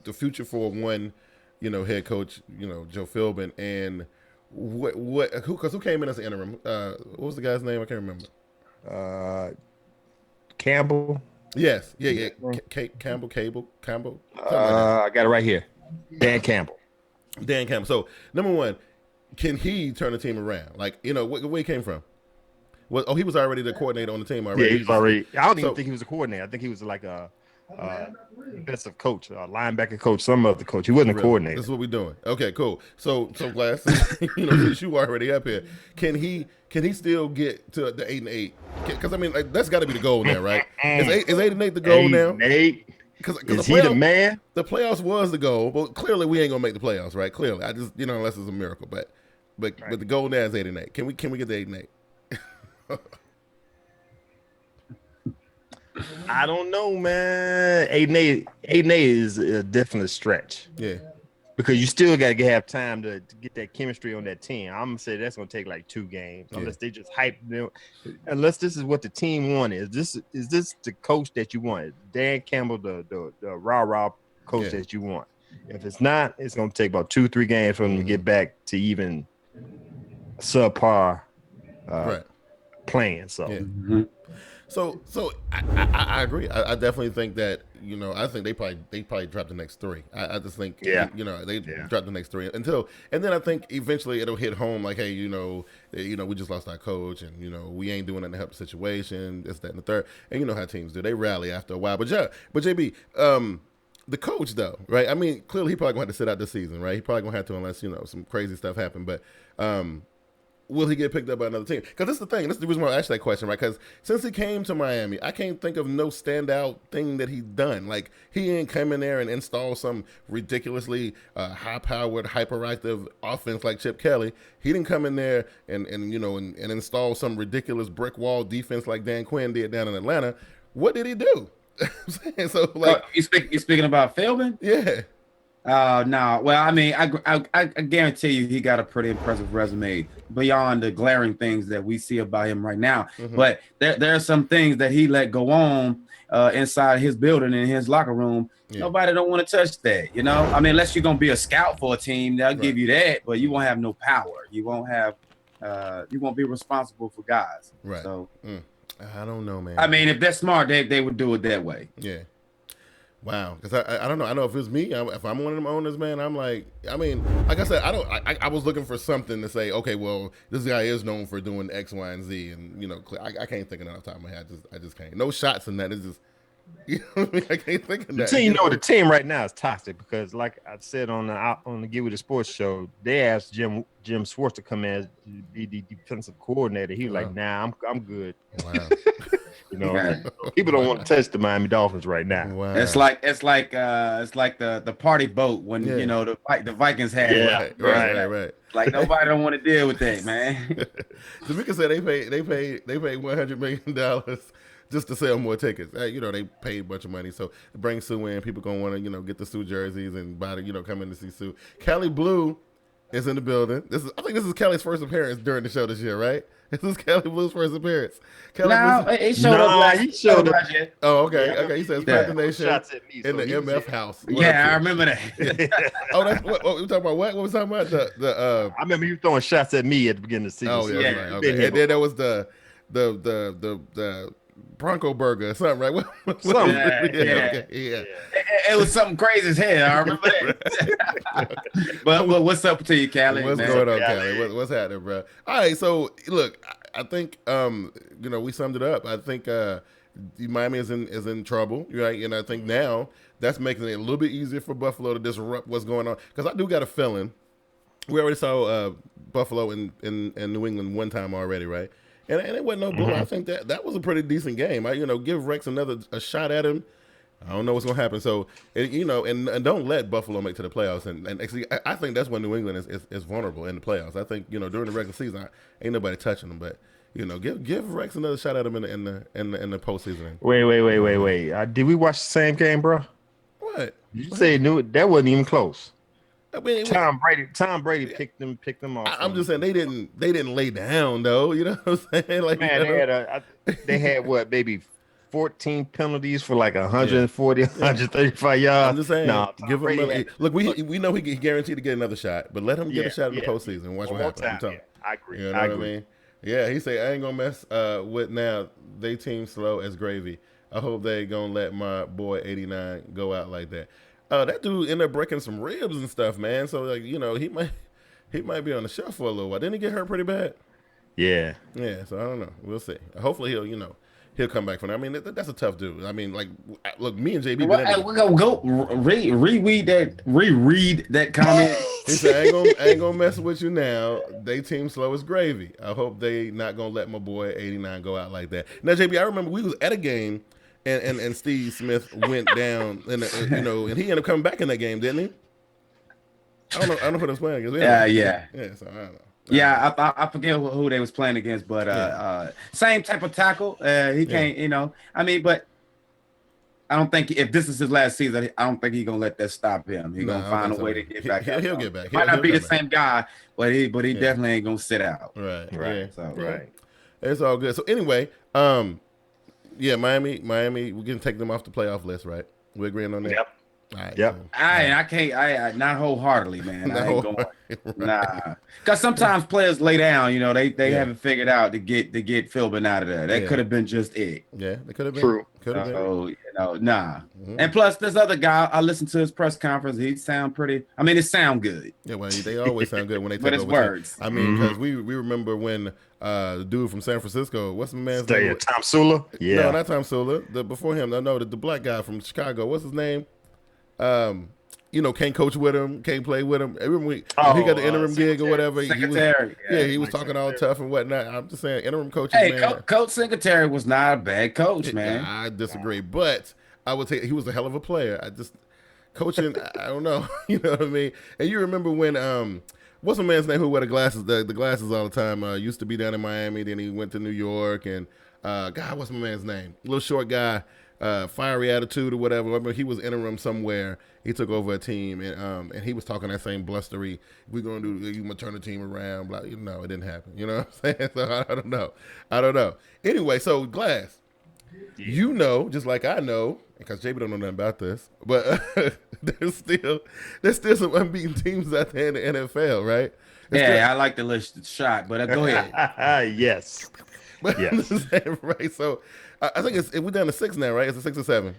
the future for one, you know, head coach, you know, Joe Philbin, and who came in as an interim? What was the guy's name? I can't remember. Campbell. Yes. Yeah. Campbell. I got it right here. Dan Campbell. So, number one, can he turn the team around? Like, you know, where he came from? He was already the coordinator on the team already. Yeah, he was already. I don't even think he was a coordinator. I think he was like a defensive coach, linebacker coach, some other coach. He wasn't a coordinator. That's what we're doing. Okay, cool. So Glass, since you already up here, can he still get to the 8-8? Because I mean, like, that's got to be the goal now, right? Is 8-8 the goal now? 8-8. Is he the man? The playoffs was the goal, but clearly we ain't gonna make the playoffs, right? Clearly, I just unless it's a miracle, but the goal now is 8-8. Can we get the 8-8? I don't know, man. 8-8 is a definite stretch. Yeah, because you still got to have time to get that chemistry on that team. I'm gonna say that's gonna take like 2 games, unless they just hype them. Unless this is what the team wanted. Is this the coach that you want? Dan Campbell, the rah coach that you want. If it's not, it's gonna take about 2-3 games for them to get back to even subpar playing. So. Yeah. So I agree. I definitely think that I think they probably drop the next 3. I just think they drop the next 3 and then I think eventually it'll hit home like, hey, we just lost our coach and we ain't doing nothing to help the situation, this, that, and the third, and you know how teams do, they rally after a while. But JB, the coach though, right? I mean, clearly he probably gonna have to sit out this season, right? He probably gonna have to unless some crazy stuff happen, but. Will he get picked up by another team? Because this is the thing. This is the reason why I asked that question, right? Because since he came to Miami, I can't think of no standout thing that he's done. Like, he ain't come in there and install some ridiculously high-powered, hyperactive offense like Chip Kelly. He didn't come in there and install some ridiculous brick wall defense like Dan Quinn did down in Atlanta. What did he do? So, like, you speaking about Philbin? Yeah. No. Well, I mean, I guarantee you he got a pretty impressive resume beyond the glaring things that we see about him right now. Mm-hmm. But there are some things that he let go on inside his building, in his locker room. Yeah. Nobody don't want to touch that, I mean, unless you're going to be a scout for a team, they'll give you that, but you won't have no power. You won't have, you won't be responsible for guys. Right. So I don't know, man. I mean, if they're smart, they would do it that way. Yeah. Wow, because I don't know. I know if it's me, if I'm one of them owners, man, I'm like, I mean, like I said, I was looking for something to say, okay, well, this guy is known for doing X, Y, and Z, and I can't think of that off the top of my head. I just can't. No shots in that. It's just, I can't think of that. The team right now is toxic because, like I said on the Get With The Sports show, they asked Jim Schwartz to come in as the defensive coordinator. He was like, nah, I'm good. Wow. People don't want to touch the Miami Dolphins right now. Wow. It's like the party boat when the Vikings had it. Right. Like nobody don't want to deal with that, man. Tamika said they paid $100 million just to sell more tickets. They paid a bunch of money, so bring Sue in. People gonna want to get the Sue jerseys and buy come in to see Sue. Kelly Blue is in the building. I think this is Kelly's first appearance during the show this year, right? This is Kelly Blue's first appearance. He showed up. He showed up. Oh, okay. Yeah. Okay, he says Panther Nation in the MF house. Yeah, I remember that. Oh, that's what we talking about. What was talking about? I remember you throwing shots at me at the beginning of the season. Oh, yeah. Right. Okay. And then there was the Bronco burger or something, right? Something. Yeah. It was something crazy as hell. I remember that. But what's up to you, Callie? What's going on, Callie? What's happening, bro? All right, so look, I think we summed it up. I think Miami is in trouble, right? And I think now that's making it a little bit easier for Buffalo to disrupt what's going on. Because I do got a feeling we already saw Buffalo in New England one time already, right? And it wasn't no blow. Mm-hmm. I think that was a pretty decent game. Give Rex a shot at him. I don't know what's gonna happen. So and don't let Buffalo make to the playoffs. And actually, I think that's when New England is vulnerable in the playoffs. I think during the regular season, ain't nobody touching them. But give Rex another shot at him in the postseason. Wait. Did we watch the same game, bro? What? You say that wasn't even close. I mean, Tom Brady picked them off. I'm just saying they didn't lay down though. You know what I'm saying? Like, man, they had what, maybe 14 penalties for like 140, 135 yards. I'm just saying, give him another. Look, we know he guaranteed to get another shot, but let him get a shot in the postseason and watch what happens. I agree. You know what I mean? Yeah, he said, I ain't gonna mess with now. They team slow as gravy. I hope they ain't gonna let my boy 89 go out like that. That dude ended up breaking some ribs and stuff, man. So like, he might be on the shelf for a little while. Didn't he get hurt pretty bad? Yeah. Yeah. So I don't know. We'll see. Hopefully he'll come back from that. I mean, that's a tough dude. I mean, like, look, me and JB. We're gonna go reread that comment. He said, I ain't gonna mess with you now. They team slow as gravy. I hope they not gonna let my boy 89 go out like that. Now, JB, I remember we was at a game, and Steve Smith went down, and and he ended up coming back in that game, didn't he? I don't know who they was playing against. Yeah. So I don't know. Yeah, I forget who they was playing against, but same type of tackle. He can't, I mean, but I don't think if this is his last season, I don't think he's gonna let that stop him. He's gonna find a way to get back. He'll get back. Might not be the same guy, but he definitely ain't gonna sit out. Right. Yeah. Right. It's all good. So anyway, Miami, we're gonna take them off the playoff list, right? We're agreeing on that. Yep. All right, yep. So, I can't. I not wholeheartedly, man. I ain't going. Right. Nah, because sometimes players lay down. They haven't figured out to get Philbin out of there. That could have been just it. Yeah, it could have been. True. Could have been. So nah. Mm-hmm. And plus, this other guy, I listened to his press conference. He sound pretty. I mean, it sound good. Yeah, well, they always sound good when they take but it's over. words. I mean, because we remember when the dude from San Francisco, what's the man's name? Tom Sula. Yeah. No, not Tom Sula. Before him, the black guy from Chicago. What's his name? Can't coach with him, can't play with him. Remember when he got the interim gig or whatever. He was talking all tough and whatnot. I'm just saying, interim coaches. Hey, man, Coach Singletary was not a bad coach, man. I disagree, but I would say he was a hell of a player. I just coaching. I don't know. You know what I mean? And you remember when what's the man's name who wore the glasses? The glasses all the time. Used to be down in Miami. Then he went to New York. And God, what's my man's name? Little short guy. Fiery attitude or whatever. I remember he was interim somewhere. He took over a team and he was talking that same blustery. We're gonna you gonna turn the team around. Blah. It didn't happen. You know what I'm saying? So I don't know. Anyway, so Glass, just like I know, because JB don't know nothing about this, but there's still some unbeaten teams out there in the NFL, right? I like the list shot, but go ahead. Yes. Yes. Right. So I think we're down to 6 now, right? It's a 6 or 7.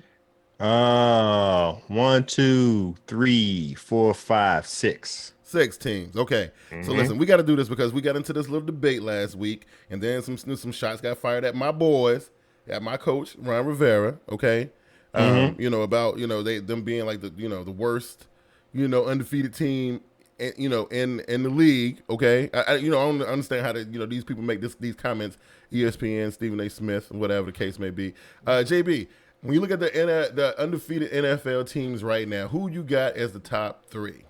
1, 2, 3, 4, 5, 6. 6 teams. Okay. So listen, we got to do this because we got into this little debate last week, and then some shots got fired at my boys, at my coach Ron Rivera. Okay. About them being like the worst undefeated team in the league. Okay. I don't understand how these people make these comments. ESPN, Stephen A. Smith, whatever the case may be. JB, when you look at the undefeated NFL teams right now, who you got as the top 3?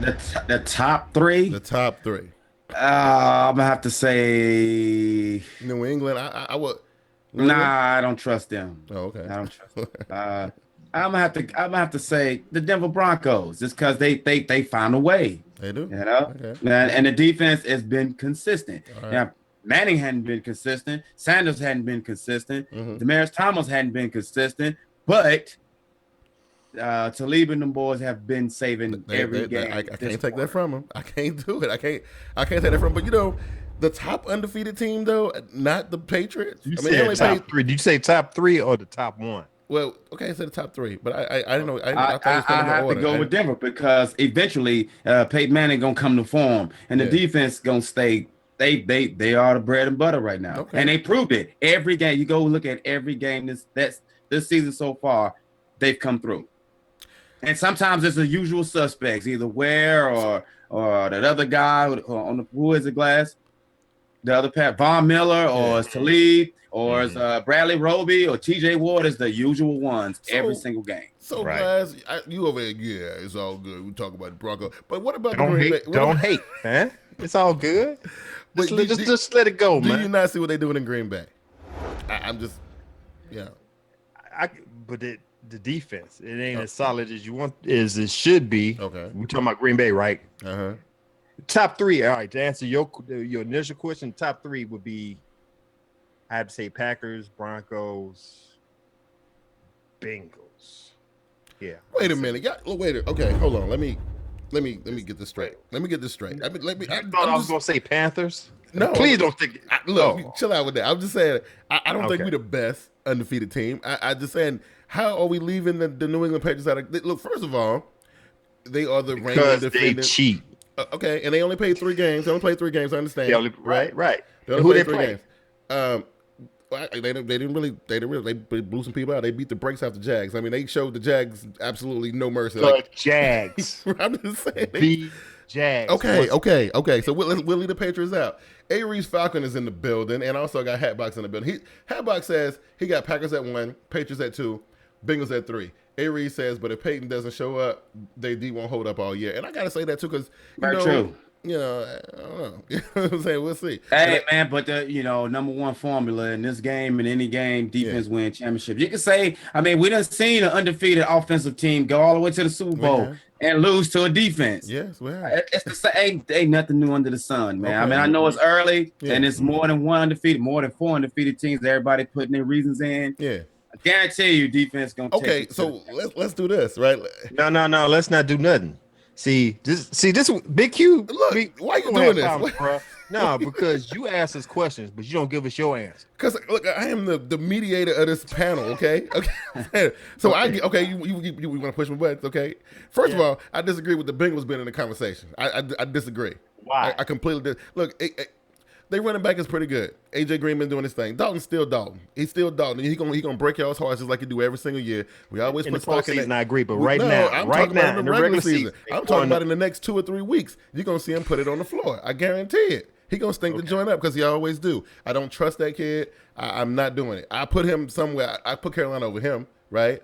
The top 3? The top 3. I'm gonna have to say New England. I would. I don't trust them. Oh, okay. I don't trust them. I'm gonna have to say the Denver Broncos, just because they found a way. They do. Okay. And the defense has been consistent. Right. Now, Manning hadn't been consistent. Sanders hadn't been consistent. Demaryius Thomas hadn't been consistent. But Talib and them boys have been saving every game. I can't take that from them. I can't do it. I can't take that from them. But the top undefeated team though, not the Patriots. Top 3. Did you say top 3 or the top 1? Well, okay, I said the top 3, but I didn't know. I have to go with Denver because eventually Peyton Manning gonna come to form, and the defense gonna stay. They are the bread and butter right now, and they proved it every game. You go look at every game this season so far, they've come through. And sometimes it's the usual suspects, either Ware or that other guy who is it, Glass, the other Pat Von Miller, or it's Talib, or it's Bradley Roby, or TJ Ward is the usual ones every single game. So, Glass, you over here, it's all good. We talk about the Broncos, but what about don't the Green Bay? Don't hate, man. It's all good. Just let it go, man. Do you not see what they're doing in Green Bay? I'm just, but the defense, it ain't as solid as you want, as it should be. Okay. We're talking about Green Bay, right? Uh-huh. Top 3. All right. To answer your initial question, top 3 would be, I have to say Packers, Broncos, Bengals. Yeah. Wait a minute. Okay, hold on. Let me get this straight. I was gonna say Panthers. No, please don't think. Chill out with that. I'm just saying I don't think we're the best undefeated team. I just saying, how are we leaving the New England Patriots out of? Look, first of all, they are the reigning defendants. They cheat. Okay, and they only played 3 games. They only played 3 games. I understand. Right. They only played 3 games. They blew some people out. They beat the brakes off the Jags. I mean, they showed the Jags absolutely no mercy. The Jags. I'm just saying. The Jags. Okay. So we'll leave the Patriots out. Aries Falcon is in the building, and also got Hatbox in the building. Hatbox says he got Packers at 1, Patriots at 2, Bengals at 3. Aries says, but if Peyton doesn't show up, they D won't hold up all year. And I gotta say that too, because true. I don't know. You know what I'm saying? We'll see. Hey, man, but the number one formula in this game and any game, defense win championship. You can say, I mean, we done seen an undefeated offensive team go all the way to the Super Bowl and lose to a defense. Yes, we have. It's the same. Ain't nothing new under the sun, man. Okay. I mean, I know it's early and it's more than 4 undefeated teams. Everybody putting their reasons in. Yeah. I guarantee you, defense gonna take Okay, so let's do this, right? No. Let's not do nothing. See this Big Q. Look, why you doing this? Bro. No, because you ask us questions, but you don't give us your answer. Because look, I am the mediator of this panel. Okay. So you want to push my buttons? Okay. First of all, I disagree with the Bengals being in the conversation. I disagree. Why? I completely did. Look, they running back is pretty good. AJ Green been doing his thing. Dalton's still Dalton. He's still Dalton. He gonna break y'all's hearts just like he do every single year. We always put stock in that. I agree, but I'm talking about in the regular season. I'm talking about in the next 2 or 3 weeks. You're gonna see him put it on the floor. I guarantee it. He gonna stink the joint up because he always do. I don't trust that kid. I'm not doing it. I put him somewhere. I put Carolina over him, right?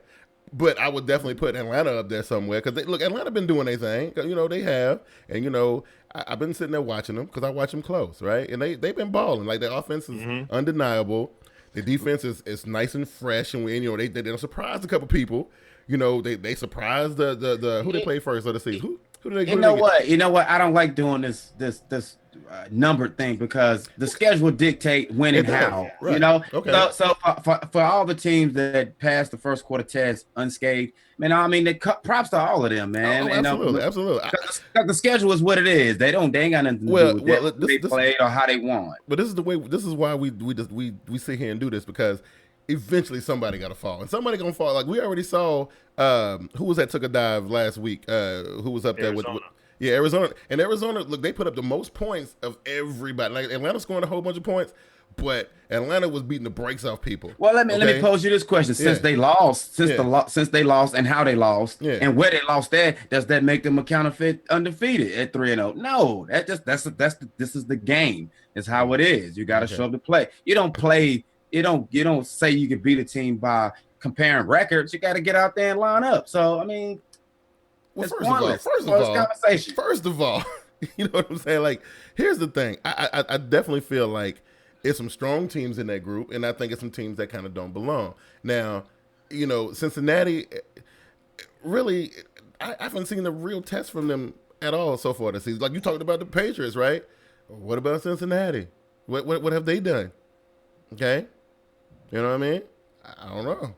But I would definitely put Atlanta up there somewhere because Atlanta been doing their thing. They have, and I've been sitting there watching them because I watch them close, right? And they've been balling. Like their offense is undeniable. The defense is nice and fresh, and they surprised a couple people. They surprised the who they played first of the season. Who did they? You know what? I don't like doing this numbered thing because the schedule dictate when and how. Right. Okay. So for all the teams that passed the first quarter test unscathed, man, I mean, props to all of them, man. Absolutely. Because the schedule is what it is. They ain't got nothing to do with they played or how they won. But this is why we sit here and do this, because eventually somebody got to fall, and somebody gonna fall. Like we already saw, who was that took a dive last week? Who was up there with Arizona. And Arizona, look, they put up the most points of everybody. Like Atlanta scoring a whole bunch of points, but Atlanta was beating the brakes off people. Well, let me pose you this question: since they lost, since they lost, and how they lost, and where they lost at, does that make them a counterfeit undefeated at 3-0? No, this is the game. It's how it is. You got to show up to play. You don't play. You don't say you can beat a team by comparing records. You got to get out there and line up. So I mean. Well, first of all, you know what I'm saying? Like, here's the thing. I definitely feel like it's some strong teams in that group, and I think it's some teams that kind of don't belong. Now, Cincinnati, really, I haven't seen the real test from them at all so far this season. Like you talked about the Patriots, right? What about Cincinnati? What have they done? Okay, you know what I mean? I don't know.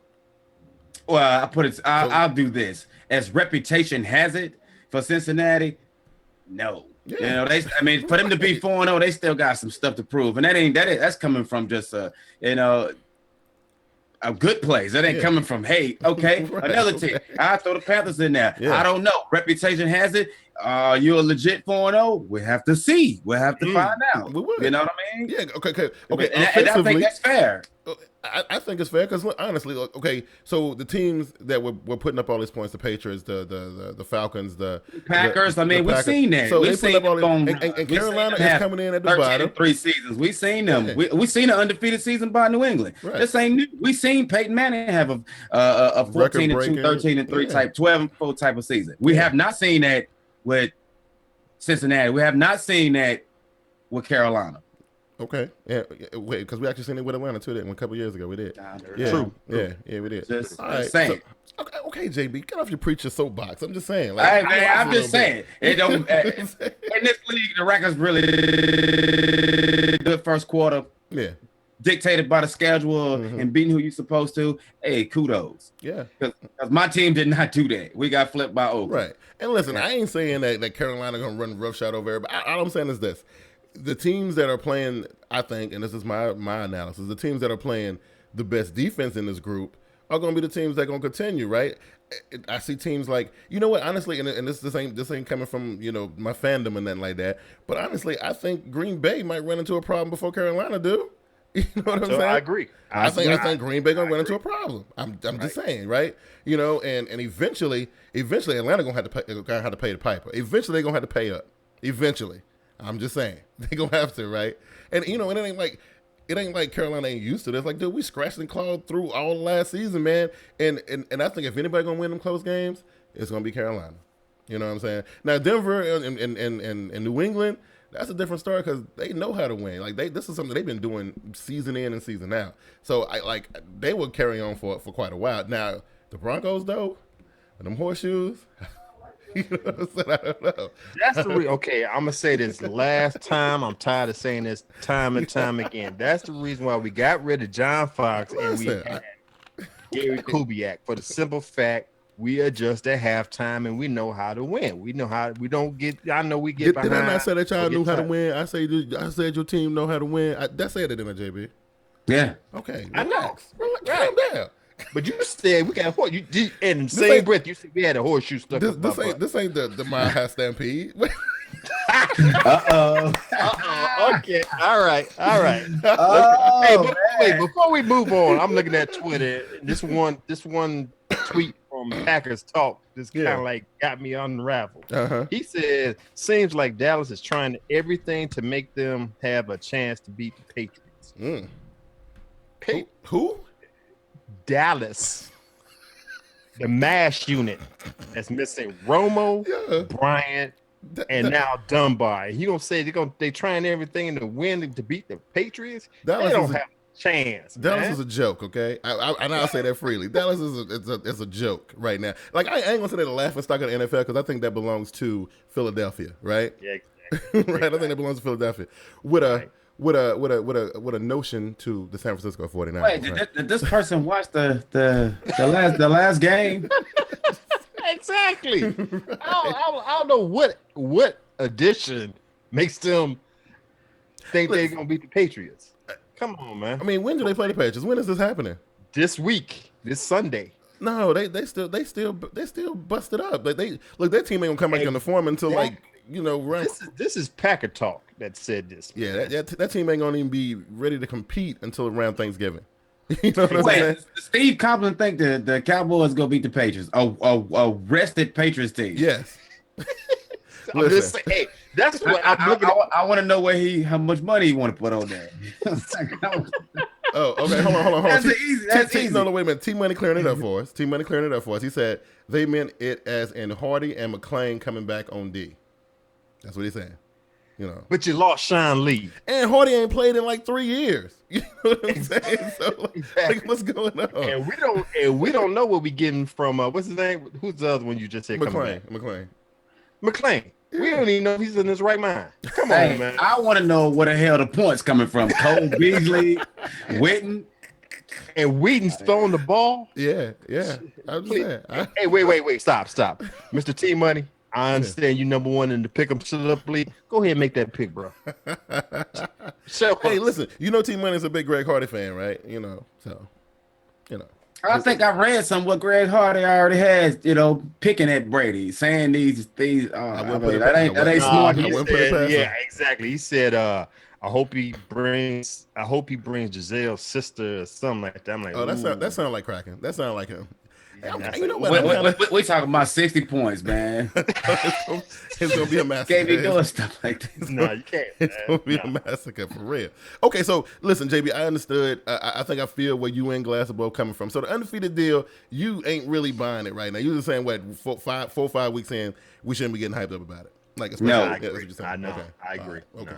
Well, I'll do this. As reputation has it for Cincinnati, no. Yeah. For them to be 4-0, they still got some stuff to prove, and that's coming from just a good place. That ain't coming from right, another team. I throw the Panthers in there. Yeah. I don't know. Reputation has it. You're a legit 4-0. We have to see. We'll have to find out. We will. You know what I mean? Yeah. Okay. And I think that's fair. I think it's fair because honestly, so the teams that were putting up all these points, the Patriots, the Falcons, the Packers. We've seen that. So we've seen them and Carolina is coming in at the bottom. 3 seasons. We've seen them. Yeah. We seen an undefeated season by New England. Right. This ain't new. We seen Peyton Manning have a 14-2, 13-3 type, 12-4 type of season. We have not seen that with Cincinnati. We have not seen that with Carolina. Okay. Yeah. Wait, because we actually seen it with Atlanta too. That a couple years ago we did. True. Yeah, we did. Just saying. So, okay, JB, get off your preacher soapbox. I'm just saying. I'm just saying. It don't. In this league, the record's really good first quarter. Yeah. Dictated by the schedule and beating who you're supposed to. Hey, kudos. Yeah. Because my team did not do that. We got flipped by Oakland. Right. And listen, I ain't saying that Carolina gonna run roughshod over everybody. All I'm saying is this. The teams that are playing, I think, and this is my analysis, the teams that are playing the best defense in this group are going to be the teams that are going to continue, right? I see teams like, you know what, honestly, and this ain't coming from, my fandom and nothing like that, but honestly, I think Green Bay might run into a problem before Carolina do. You know what I'm saying? I agree. I think Green Bay gonna run into a problem. I'm just saying, right? You know, and eventually Atlanta gonna have to pay the piper. Eventually they're gonna have to pay up. Eventually, I'm just saying they gonna have to, right? And you know, and it ain't like Carolina ain't used to this. Like, dude, we scratched and clawed through all last season, man. And I think if anybody gonna win them close games, it's gonna be Carolina. You know what I'm saying? Now Denver and New England, that's a different story because they know how to win. Like this is something they've been doing season in and season out. So they will carry on for quite a while. Now the Broncos though, and them horseshoes. You know what I'm saying? I don't know. That's okay. I'm gonna say this last time. I'm tired of saying this time and time again. That's the reason why we got rid of John Fox and we had Gary Kubiak for the simple fact we adjust at halftime and we know how to win. We know how. We don't get. I know we get behind. Did I not say that y'all knew how to win? I said your team know how to win. I said it in a JB. Yeah. Okay. I know. Calm down. But you said we got you did in the same breath. You said we had a horseshoe stuck. This ain't the Mile High Stampede. Okay. All right. Hey, before we move on, I'm looking at Twitter. This one tweet from Packers Talk just kind of like got me unraveled. He said, "Seems like Dallas is trying everything to make them have a chance to beat the Patriots." Who? Dallas, the MASH unit that's missing Romo, Bryant, and now Dunbar. You gonna say they trying everything to win to beat the Patriots? Dallas they don't have a chance. Dallas man. is a joke, okay? I'll say that freely. Dallas is a joke right now. Like I ain't gonna say they're the laughing stock of the NFL because I think that belongs to Philadelphia, right? Yeah, exactly. Right. I think that belongs to Philadelphia with a notion to the San Francisco 49ers. Wait, did this person watch the last game? Exactly. I don't know what addition makes them think they're gonna beat the Patriots. Come on, man. I mean, when do they play the Patriots? When is this happening? This week, this Sunday. No, they still busted up. Like their team ain't gonna come back in the form until round. This is Packer Talk that said this. Yeah, that team ain't gonna even be ready to compete until around Thanksgiving. You know what I'm saying? Steve Copeland think the Cowboys gonna beat the Patriots. A rested Patriots team. Yes. I'm just saying, hey, that's what I'm looking at. I want to know how much money he want to put on there. Oh, okay. Hold on. That's easy. No, wait a minute. T-Money clearing it up for us. He said they meant it as in Hardy and McClain coming back on D. That's what he's saying. You know. But you lost Sean Lee. And Hardy ain't played in like 3 years. You know what I'm saying? So like, what's going on? And we don't know what we getting from what's his name? Who's the other one you just said? McClain. We don't even know if he's in his right mind. Come on, man. I want to know where the hell the points coming from. Cole Beasley, Witten. And Wheaton's throwing the ball. Yeah. I'm just saying. Hey, wait. Stop. Mr. T Money, I understand you number one in the pick 'em shut up league. Go ahead and make that pick, bro. Hey, listen, you know T Money's a big Greg Hardy fan, right? You know, so I think I read what Greg Hardy already has, picking at Brady, saying these that ain't smart. Yeah, exactly. He said, I hope he brings Giselle's sister or something like that. I'm like, that sounds like cracking. That sounds like him. Yeah, you know what? We talking about 60 points, man. It's gonna be a massacre. Can't be doing stuff like this. No, you can't. It's gonna be a massacre for real. Okay, so listen, JB, I understood. I think I feel where you and Glass are both coming from. So the undefeated deal, you ain't really buying it right now. You're just saying what 4 or 5 weeks in, we shouldn't be getting hyped up about it. Like, no, I agree. I know. Okay. I agree. Okay. No.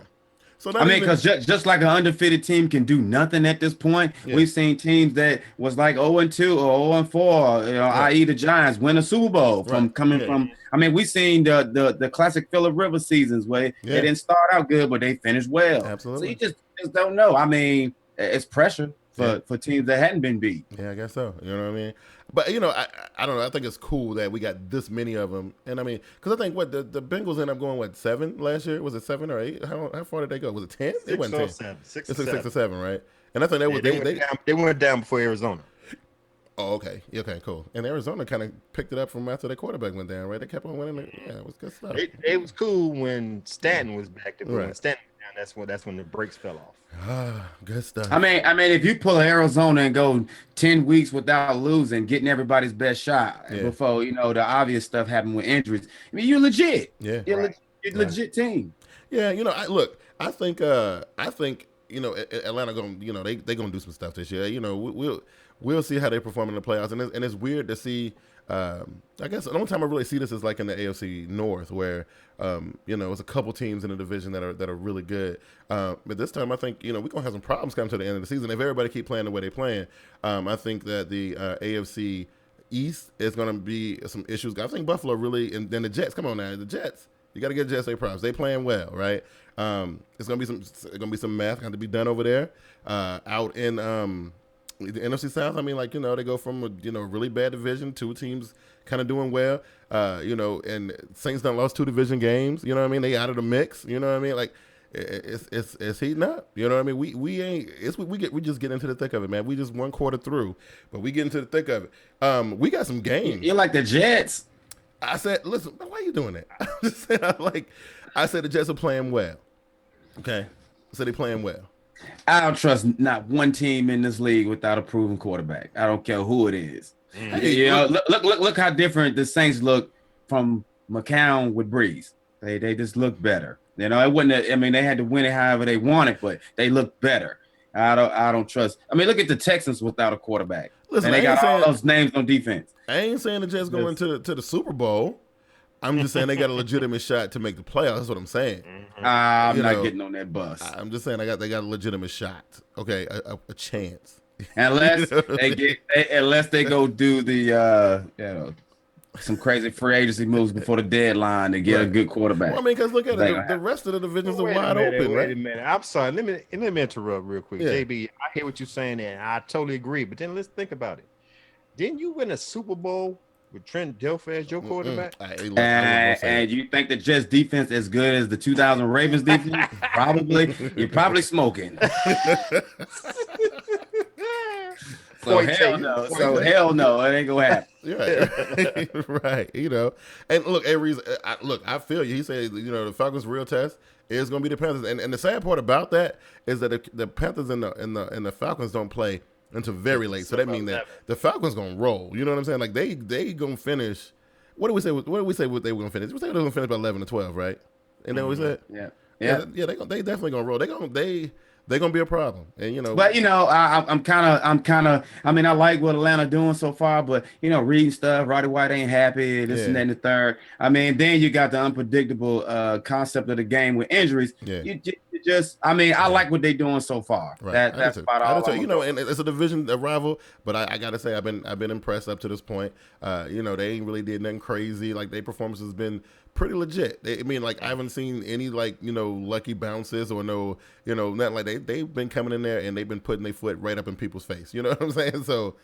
So because just like an undefeated team can do nothing at this point, we've seen teams that was like 0-2 or 0-4, i.e. the Giants win a Super Bowl from. I mean, we've seen the classic Phillip Rivers seasons where they didn't start out good, but they finished well. Absolutely. So you just don't know. I mean, it's pressure for teams that hadn't been beat. Yeah, I guess so. You know what I mean? But, I don't know. I think it's cool that we got this many of them. And, I mean, because I think, the Bengals ended up going, 7 last year? Was it 7 or 8? How far did they go? Was it 10? It wasn't 10. 6 or 7, right? And I think that was they went down before Arizona. Oh, okay. Okay, cool. And Arizona kind of picked it up from after their quarterback went down, right? They kept on winning. Yeah, it was good stuff. It was cool when Stanton was back there. When Stanton went down, that's when the brakes fell off. Good stuff. I mean, if you pull Arizona and go 10 weeks without losing, getting everybody's best shot before the obvious stuff happened with injuries. I mean, you're legit. Yeah, you're legit team. Yeah, I think Atlanta gonna they gonna do some stuff this year. We'll see how they perform in the playoffs, and it's weird to see. I guess the only time I really see this is like in the AFC North, where it's a couple teams in the division that are really good. But this time, I think we're gonna have some problems come to the end of the season if everybody keep playing the way they're playing. I think that the AFC East is gonna be some issues. I think Buffalo really, and then the Jets. Come on now, the Jets. You got to get Jets their props. They playing well, right? It's gonna be some math got to be done over there. Out in the NFC South, I mean, they go from a really bad division, two teams kind of doing well, and Saints done lost 2 division games. You know what I mean? They out of the mix. You know what I mean? Like it's heating up. You know what I mean? We just get into the thick of it, man. We just 1 quarter through, but we get into the thick of it. We got some games. You're like the Jets. I said, listen, why are you doing that? I'm just saying, I said the Jets are playing well. Okay, I said they're playing well. I don't trust not one team in this league without a proven quarterback. I don't care who it is. Look how different the Saints look from McCown with Breeze. They just look better. It wasn't. I mean, they had to win it however they wanted, but they look better. I don't trust. I mean, look at the Texans without a quarterback. Listen, and they got all those names on defense. I ain't saying the Jets going to the Super Bowl. I'm just saying they got a legitimate shot to make the playoffs. That's what I'm saying. I'm not getting on that bus. I'm just saying they got a legitimate shot. Okay, a chance. Unless they go do the some crazy free agency moves before the deadline to get a good quarterback. Well, I mean, because look at it, the rest of the divisions are wide open, right? Wait a minute. I'm sorry. Let me interrupt real quick. Yeah. JB, I hear what you're saying, and I totally agree. But then let's think about it. Didn't you win a Super Bowl with Trent Dilfer as your quarterback? And you think the Jets defense as good as the 2000 Ravens defense? You're probably smoking. Hell no, it ain't gonna happen. Right. And look, I feel you. He said, the Falcons' real test is gonna be the Panthers, and the sad part about that is that the Panthers and the Falcons don't play until very late. So that means that the Falcons gonna roll. You know what I'm saying? Like they gonna finish. What did we say? What they were gonna finish? We said they were gonna finish by 11 to 12, right? And then we said, yeah. They definitely gonna roll. They're gonna be a problem, and But I'm kind of. I mean, I like what Atlanta doing so far, but reading stuff. Roddy White ain't happy. This and that and the third. I mean, then you got the unpredictable concept of the game with injuries. Yeah. You just. I mean, I like what they're doing so far. Right. That's about all. And it's a division rival, but I gotta say I've been impressed up to this point. They ain't really did nothing crazy. Like their performance has been pretty legit. I haven't seen any lucky bounces or nothing like they've been coming in there and they've been putting their foot right up in people's face. You know what I'm saying? So,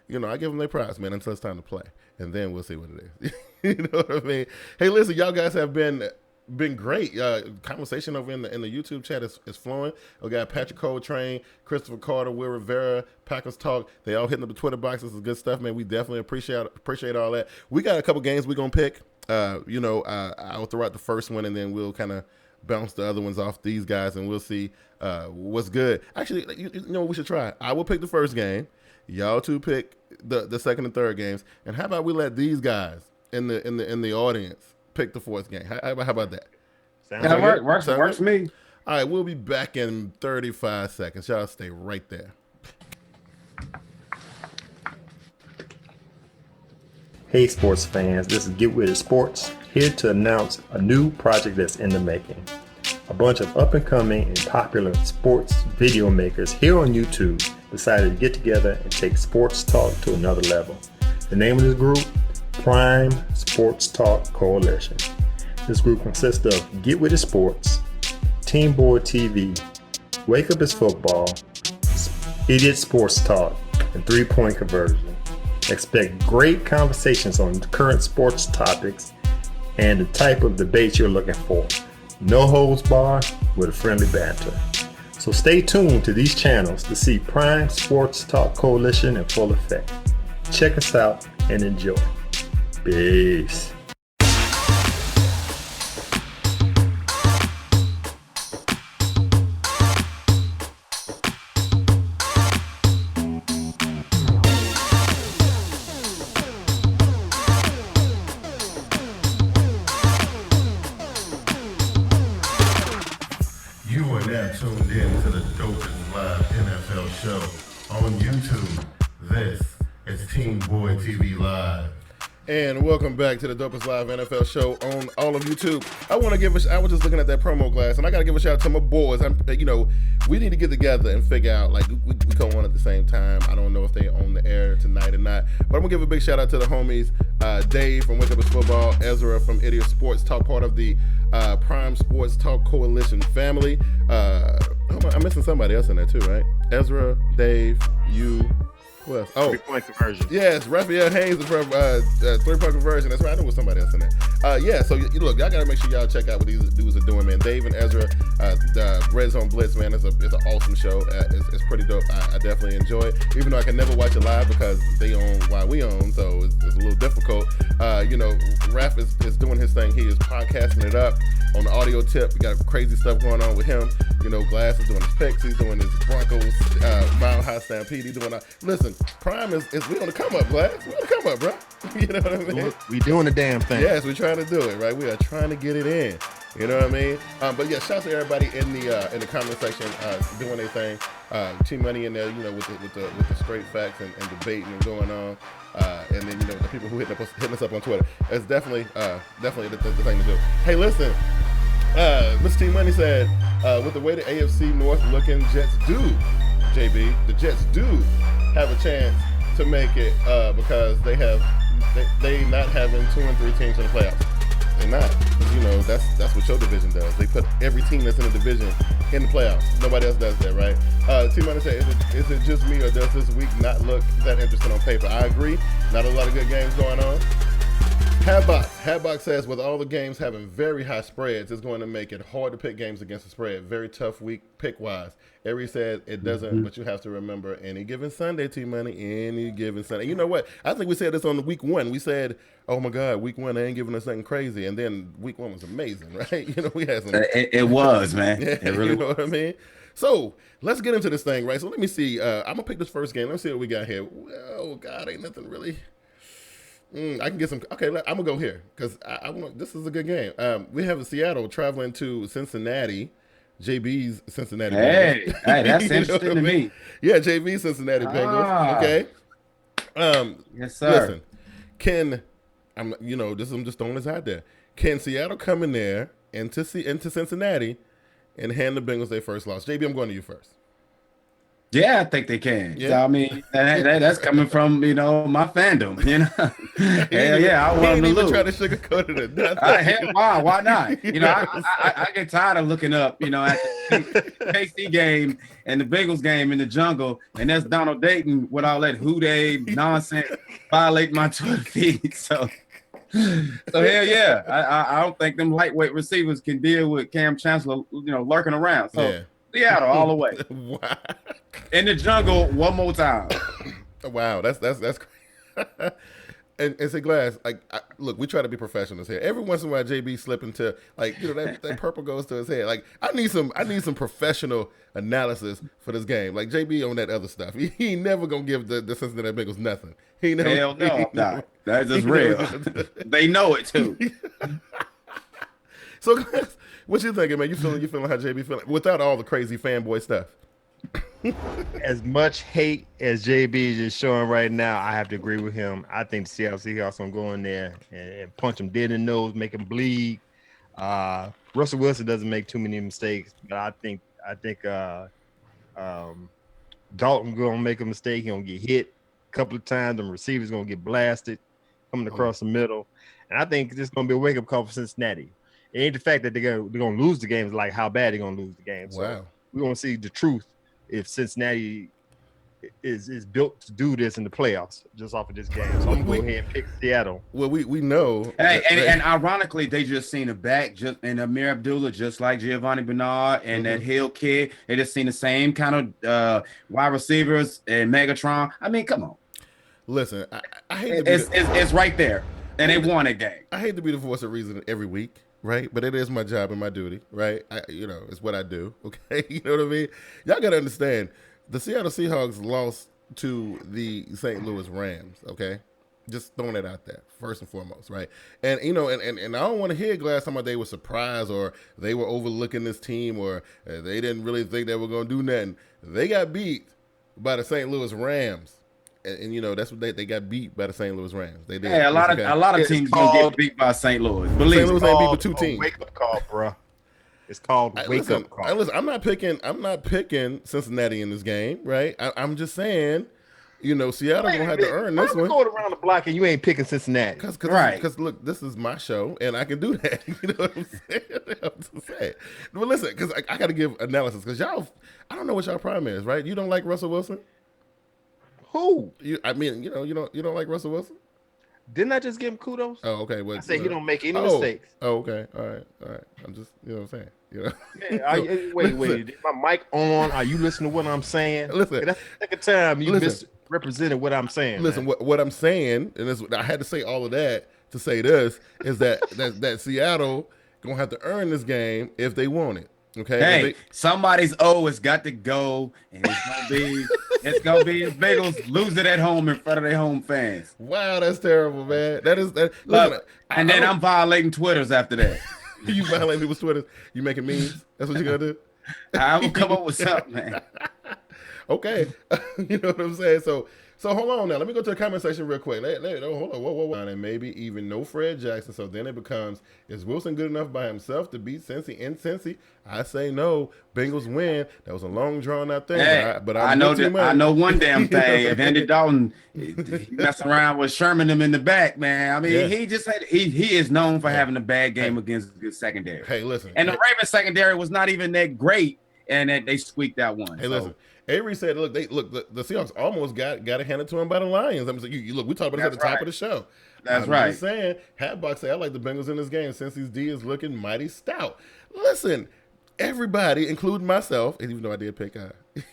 I give them their props, man, until it's time to play, and then we'll see what it is. You know what I mean? Hey, listen, y'all guys have been great. Conversation over in the YouTube chat is flowing. We got Patrick Coltrane, Christopher Carter, Will Rivera, Packers Talk. They all hitting up the Twitter box. This is good stuff, man. We definitely appreciate all that. We got a couple games we're gonna pick. I'll throw out the first one, and then we'll kind of bounce the other ones off these guys, and we'll see what's good. Actually, you know what we should try? I will pick the first game. Y'all two pick the second and third games, and how about we let these guys in the audience pick the fourth game? How about that? Works for me. All right, we'll be back in 35 seconds. Y'all stay right there. Hey sports fans, this is Get With It Sports, here to announce a new project that's in the making. A bunch of up and coming and popular sports video makers here on YouTube decided to get together and take sports talk to another level. The name of this group, Prime Sports Talk Coalition. This group consists of Get With It Sports, TeamBoydTV, Wake Up Is Football, Idiot Sports Talk, and 3-Point Conversion. Expect great conversations on current sports topics and the type of debates you're looking for. No holds barred with a friendly banter. So stay tuned to these channels to see Prime Sports Talk Coalition in full effect. Check us out and enjoy. Peace. You are now tuned in to the dopest live NFL show on YouTube. This is TeamBoydTV Live. And welcome back to the dopest live NFL show on all of YouTube. I was just looking at that promo glass, and I got to give a shout out to my boys. We need to get together and figure out, like, we come on at the same time. I don't know if they on the air tonight or not, but I'm going to give a big shout out to the homies, Dave from Wake Up It's Football, Ezra from Idiot Sports Talk, part of the Prime Sports Talk Coalition family. I'm missing somebody else in there too, right? Ezra, Dave, you. Who else? Oh, 3-point conversion. Yes, Raphael Haynes from 3-point conversion. That's right. I knew it was somebody else in there. Yeah, so look, y'all got to make sure y'all check out what these dudes are doing, man. Dave and Ezra, the Red Zone Blitz, man, it's an awesome show. It's pretty dope. I definitely enjoy it, even though I can never watch it live because they own while we own, so it's a little difficult. Raph is doing his thing. He is podcasting it up on the audio tip. We got crazy stuff going on with him. Glass is doing his picks. He's doing his Broncos, Mile High Stampede. He's doing listen, Prime is we on the come up, Glass. We on the come up, bro. You know what I mean? We doing the damn thing. Yes, we're trying to do it, right? We are trying to get it in. You know what I mean? But yeah, shout out to everybody in the comment section doing their thing. T Money in there, with the straight facts and debating and going on. And then the people who hitting us up on Twitter. It's definitely the thing to do. Hey, listen. Mr. T Money said, with the way the AFC North looking, Jets do, JB, the Jets do have a chance to make it because they not having 2 and 3 teams in the playoffs. They're not. That's what your division does. They put every team that's in the division in the playoffs. Nobody else does that, right? T Money said, is it just me or does this week not look that interesting on paper? I agree. Not a lot of good games going on. Hadbox says, with all the games having very high spreads, it's going to make it hard to pick games against the spread. Very tough week pick-wise. Every said it doesn't, but you have to remember any given Sunday, T-Money, any given Sunday. You know what? I think we said this on the week 1. We said, oh, my God, week 1, they ain't giving us something crazy. And then week 1 was amazing, right? We had some. It was, man. Yeah, it really you know what I mean? So let's get into this thing, right? So let me see. I'm going to pick this first game. Let's see what we got here. Oh, God, ain't nothing really. I can get some. Okay, I'm gonna go here because I want. This is a good game. We have Seattle traveling to Cincinnati. JB's Cincinnati. Hey, that's interesting to me. Yeah, JB's Cincinnati Bengals. Okay. Yes, sir. Listen, I'm just throwing this out there. Can Seattle come in there into Cincinnati and hand the Bengals their first loss? JB, I'm going to you first. Yeah, I think they can. Yeah. I mean, that's coming from, my fandom, Hell yeah, I want them to lose. Try to sugarcoat it. Why not? I get tired of looking up, at the KC game and the Bengals game in the jungle, and that's Donald Dayton with all that hoo-day nonsense violate my Twitter feed. So hell yeah, I don't think them lightweight receivers can deal with Cam Chancellor, lurking around. So yeah. Seattle all the way. Wow. In the jungle one more time. Wow, that's crazy. and say, Glass, look, we try to be professionals here. Every once in a while, JB slip into that purple goes to his head. Like I need some professional analysis for this game. Like JB on that other stuff. He never gonna give the Cincinnati Bengals nothing. He never. Hell no, that's just real. They know it too. So, Glass, what you thinking, man? You feeling how JB feeling without all the crazy fanboy stuff? As much hate as JB is just showing right now, I have to agree with him. I think the Seattle Seahawks gonna go in there and punch him dead in the nose, make him bleed. Russell Wilson doesn't make too many mistakes, but I think Dalton gonna make a mistake. He gonna get hit a couple of times. The receivers gonna get blasted coming across the middle, and I think this is gonna be a wake up call for Cincinnati. It ain't the fact that they're gonna lose the game, it's like how bad they're gonna lose the game. So wow. We're gonna see the truth if Cincinnati is built to do this in the playoffs just off of this game. So I'm gonna go ahead and pick Seattle. Well, we know. Hey, and ironically, they just seen a back and Amir Abdullah, just like Giovanni Bernard and that Hill kid. They just seen the same kind of wide receivers and Megatron. I mean, come on. Listen, I hate to it's right there, and they won a game. I hate to be the voice of reason every week. Right, but it is my job and my duty, right? It's what I do. Okay, you know what I mean. Y'all gotta understand, the Seattle Seahawks lost to the St. Louis Rams. Okay, Just throwing it out there first and foremost, right? And you know, and I don't want to hear Glass talking about they were surprised or they were overlooking this team or they didn't really think they were going to do nothing. They got beat by the St. Louis Rams, and you know that's what they got beat by the St. Louis Rams. They did. Hey, a lot of teams gonna get beat by St. Louis. Believe St. Louis ain't beat with 2 teams. Wake up call, bro. It's called wake up call. Listen, I'm not picking Cincinnati in this game, right? I'm just saying. You know, Seattle gonna have to earn this one. Going around the block and you ain't picking Cincinnati, because look, this is my show and I can do that. You know what I'm saying? But listen, because I got to give analysis because y'all, I don't know what y'all problem is, right? You don't like Russell Wilson? Who? You don't like Russell Wilson? Didn't I just give him kudos? Oh, okay. I said he don't make any mistakes. Oh, okay. All right. I'm just, you know what I'm saying. You know? Yeah, wait. Is my mic on? Are you listening to what I'm saying? Listen, that's the second time you misrepresented what I'm saying. Listen, what I'm saying, and this, I had to say all of that to say this, is that Seattle gonna have to earn this game if they want it. Okay. Hey, somebody's has got to go, and it's gonna be the Bengals lose it at home in front of their home fans. Wow, that's terrible, man. That is that. Listen, and then I'm violating Twitters after that. You violating people's Twitters? You making memes? That's what you're gonna do? I will come up with something, man. Okay, you know what I'm saying. So hold on now. Let me go to the comment section real quick. Hold on, whoa. And maybe even no Fred Jackson. So then it becomes: is Wilson good enough by himself to beat Cincy in Cincy? I say no. Bengals win. That was a long drawn out thing. Hey, but I know one damn thing. If Andy Dalton messing around with Sherman them in the back, man. I mean, he just had he is known for having a bad game against the secondary. Hey, listen. And the Ravens secondary was not even that great, and they squeaked out one. Hey, listen. Avery said, "Look, the Seahawks almost got it handed to them by the Lions." I'm saying, you look, we talked about this at the top of the show. That's right. I'm just saying, Hatbox said, "I like the Bengals in this game since his D is looking mighty stout." Listen, everybody, including myself, even though I did pick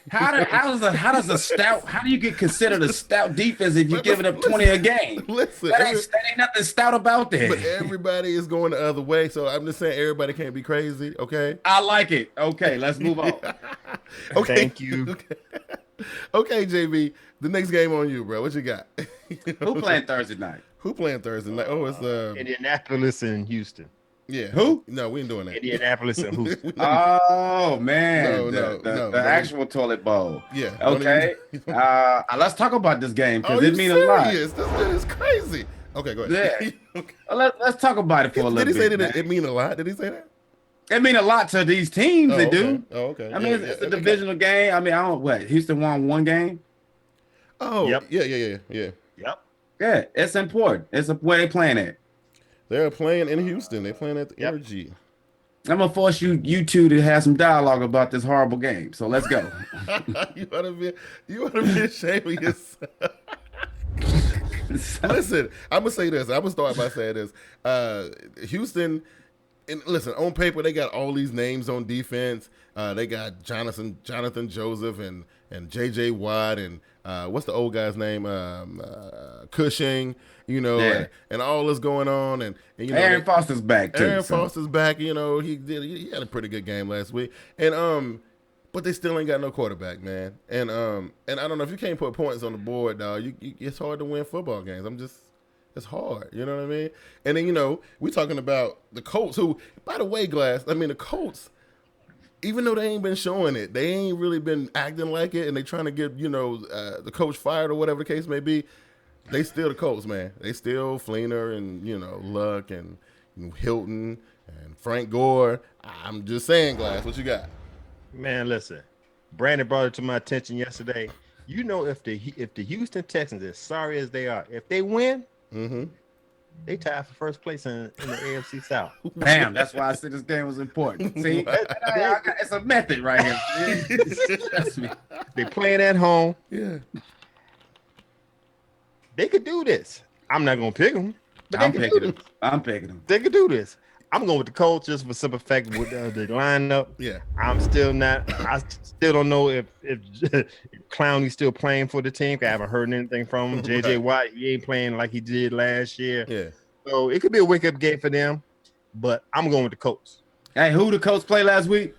how does a stout? How do you get considered a stout defense if you're giving up 20 a game? Listen, that ain't nothing stout about that. But everybody is going the other way, so I'm just saying everybody can't be crazy. Okay, I like it. Okay, let's move on. Okay, thank you. Okay, JB, the next game on you, bro. What you got? Who playing Thursday night? Oh, it's Indianapolis and Houston. Yeah. Who? No, we ain't doing that. Indianapolis and Houston. Oh man, no, the actual toilet bowl. Yeah. Okay. Let's talk about this game because it means a lot. This is crazy. Okay, go ahead. Yeah. Okay. Let's talk about it for a little bit. Did he say that it mean a lot? Did he say that? It mean a lot to these teams. They do. Oh, okay. I mean, it's a divisional game. I mean, Houston won one game. Oh, yep. Yeah. Yep. Yeah, it's important. It's where they playing at. They're playing in Houston. They're playing at the Energy. I'm gonna force you two to have some dialogue about this horrible game. So let's go. You wanna be ashamed of yourself. Listen, I'm gonna say this. I'm gonna start by saying this. Houston, and listen, on paper they got all these names on defense. They got Jonathan Joseph and JJ Watt and what's the old guy's name? Cushing. You know, and all this going on, and you know, Aaron Foster's back too. Foster's back. You know, he had a pretty good game last week, and but they still ain't got no quarterback, man. And I don't know if you can't put points on the board, dog. It's hard to win football games. It's hard. You know what I mean? And then, you know, we talking about the Colts, who, by the way, the Colts, even though they ain't been showing it, they ain't really been acting like it, and they trying to get, you know, the coach fired or whatever the case may be. They still the Colts, man. They still Fleener and, you know, Luck and Hilton and Frank Gore. I'm just saying, Glass, what you got? Man, listen. Brandon brought it to my attention yesterday. You know, if the Houston Texans, as sorry as they are, if they win, they tie for first place in the AFC South. Damn, that's why I said this game was important. See, it's a method right here. Trust me. They playing at home. Yeah. They could do this. I'm not gonna pick them, but I'm picking them. They could do this. I'm going with the Colts just for simple fact with the lineup. Yeah, I still don't know if Clowney's still playing for the team. I haven't heard anything from him. JJ Watt, he ain't playing like he did last year. Yeah, so it could be a wake up game for them. But I'm going with the Colts. Hey, who the Colts play last week?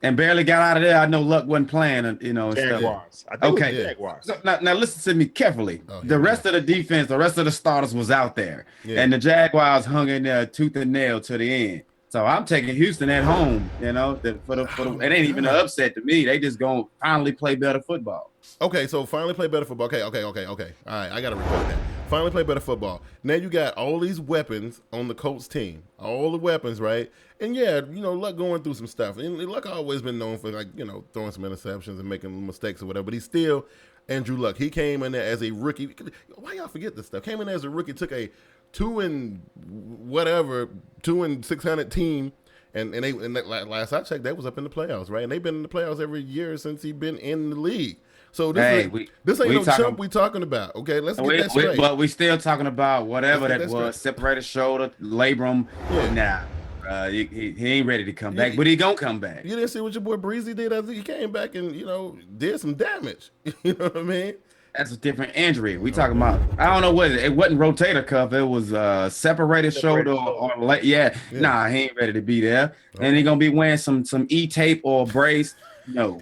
and barely got out of there. I know Luck wasn't playing, you know, and Jaguars. stuff. Okay. Jaguars. So now listen to me carefully. The rest of the defense, the rest of the starters was out there, and the Jaguars hung in there tooth and nail to the end. So I'm taking Houston at home. You know, it ain't even an upset to me. They just gonna finally play better football. Okay, so finally play better football. Okay. All right, I got to record that. Finally play better football. Now you got all these weapons on the Colts team. All the weapons, right? And yeah, you know, Luck going through some stuff. And Luck always been known for, like, you know, throwing some interceptions and making mistakes or whatever. But he's still Andrew Luck. He came in there as a rookie. Why y'all forget this stuff? Came in as a rookie, took a 2-600 team. And last I checked, they was up in the playoffs, right? And they've been in the playoffs every year since he's been in the league. So this ain't no chump we talking about. Okay, let's get that straight. But we still talking about whatever that was, separated shoulder, labrum. Yeah. Nah, he ain't ready to come back, but he gonna come back. You didn't see what your boy Breezy did after he came back and, you know, did some damage. You know what I mean? That's a different injury. We talking about, I don't know what it wasn't rotator cuff. It was separated shoulder or leg. Yeah. Nah, he ain't ready to be there. Okay. And he gonna be wearing some E-tape or brace. No.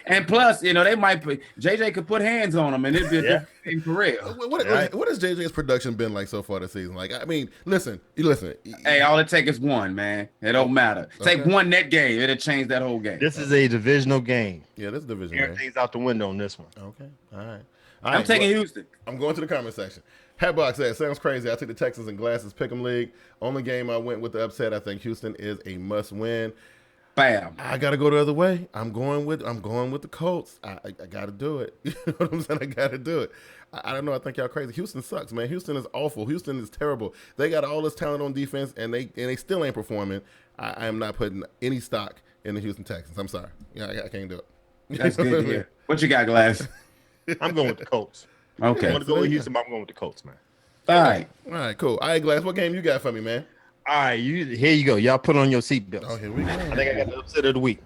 And plus, you know, they might put JJ could put hands on him and it'd be a different thing for real. What has JJ's production been like so far this season? Like, I mean, listen. Hey, all it takes is one, man. It don't matter. Take one net game, it'll change that whole game. This is a divisional game. Yeah, this is divisional. Everything's out the window on this one. Okay. All right. I'm taking Houston. I'm going to the comment section. Hatbox says, sounds crazy. I took the Texans and Glasses Pick'em League. Only game I went with the upset. I think Houston is a must win. Bam. I gotta go the other way. I'm going with the Colts. I gotta do it. You know what I'm saying? I gotta do it. I don't know. I think y'all crazy. Houston sucks, man. Houston is awful. Houston is terrible. They got all this talent on defense, and they still ain't performing. I am not putting any stock in the Houston Texans. I'm sorry. Yeah, I can't do it. That's good to hear. What you got, Glass? I'm going with the Colts. Okay. I want to go with Houston, but I'm going with the Colts, man. All right, cool. All right, Glass, what game you got for me, man? All right, here you go. Y'all put on your seatbelts. Oh, here we go. I think I got the upset of the week.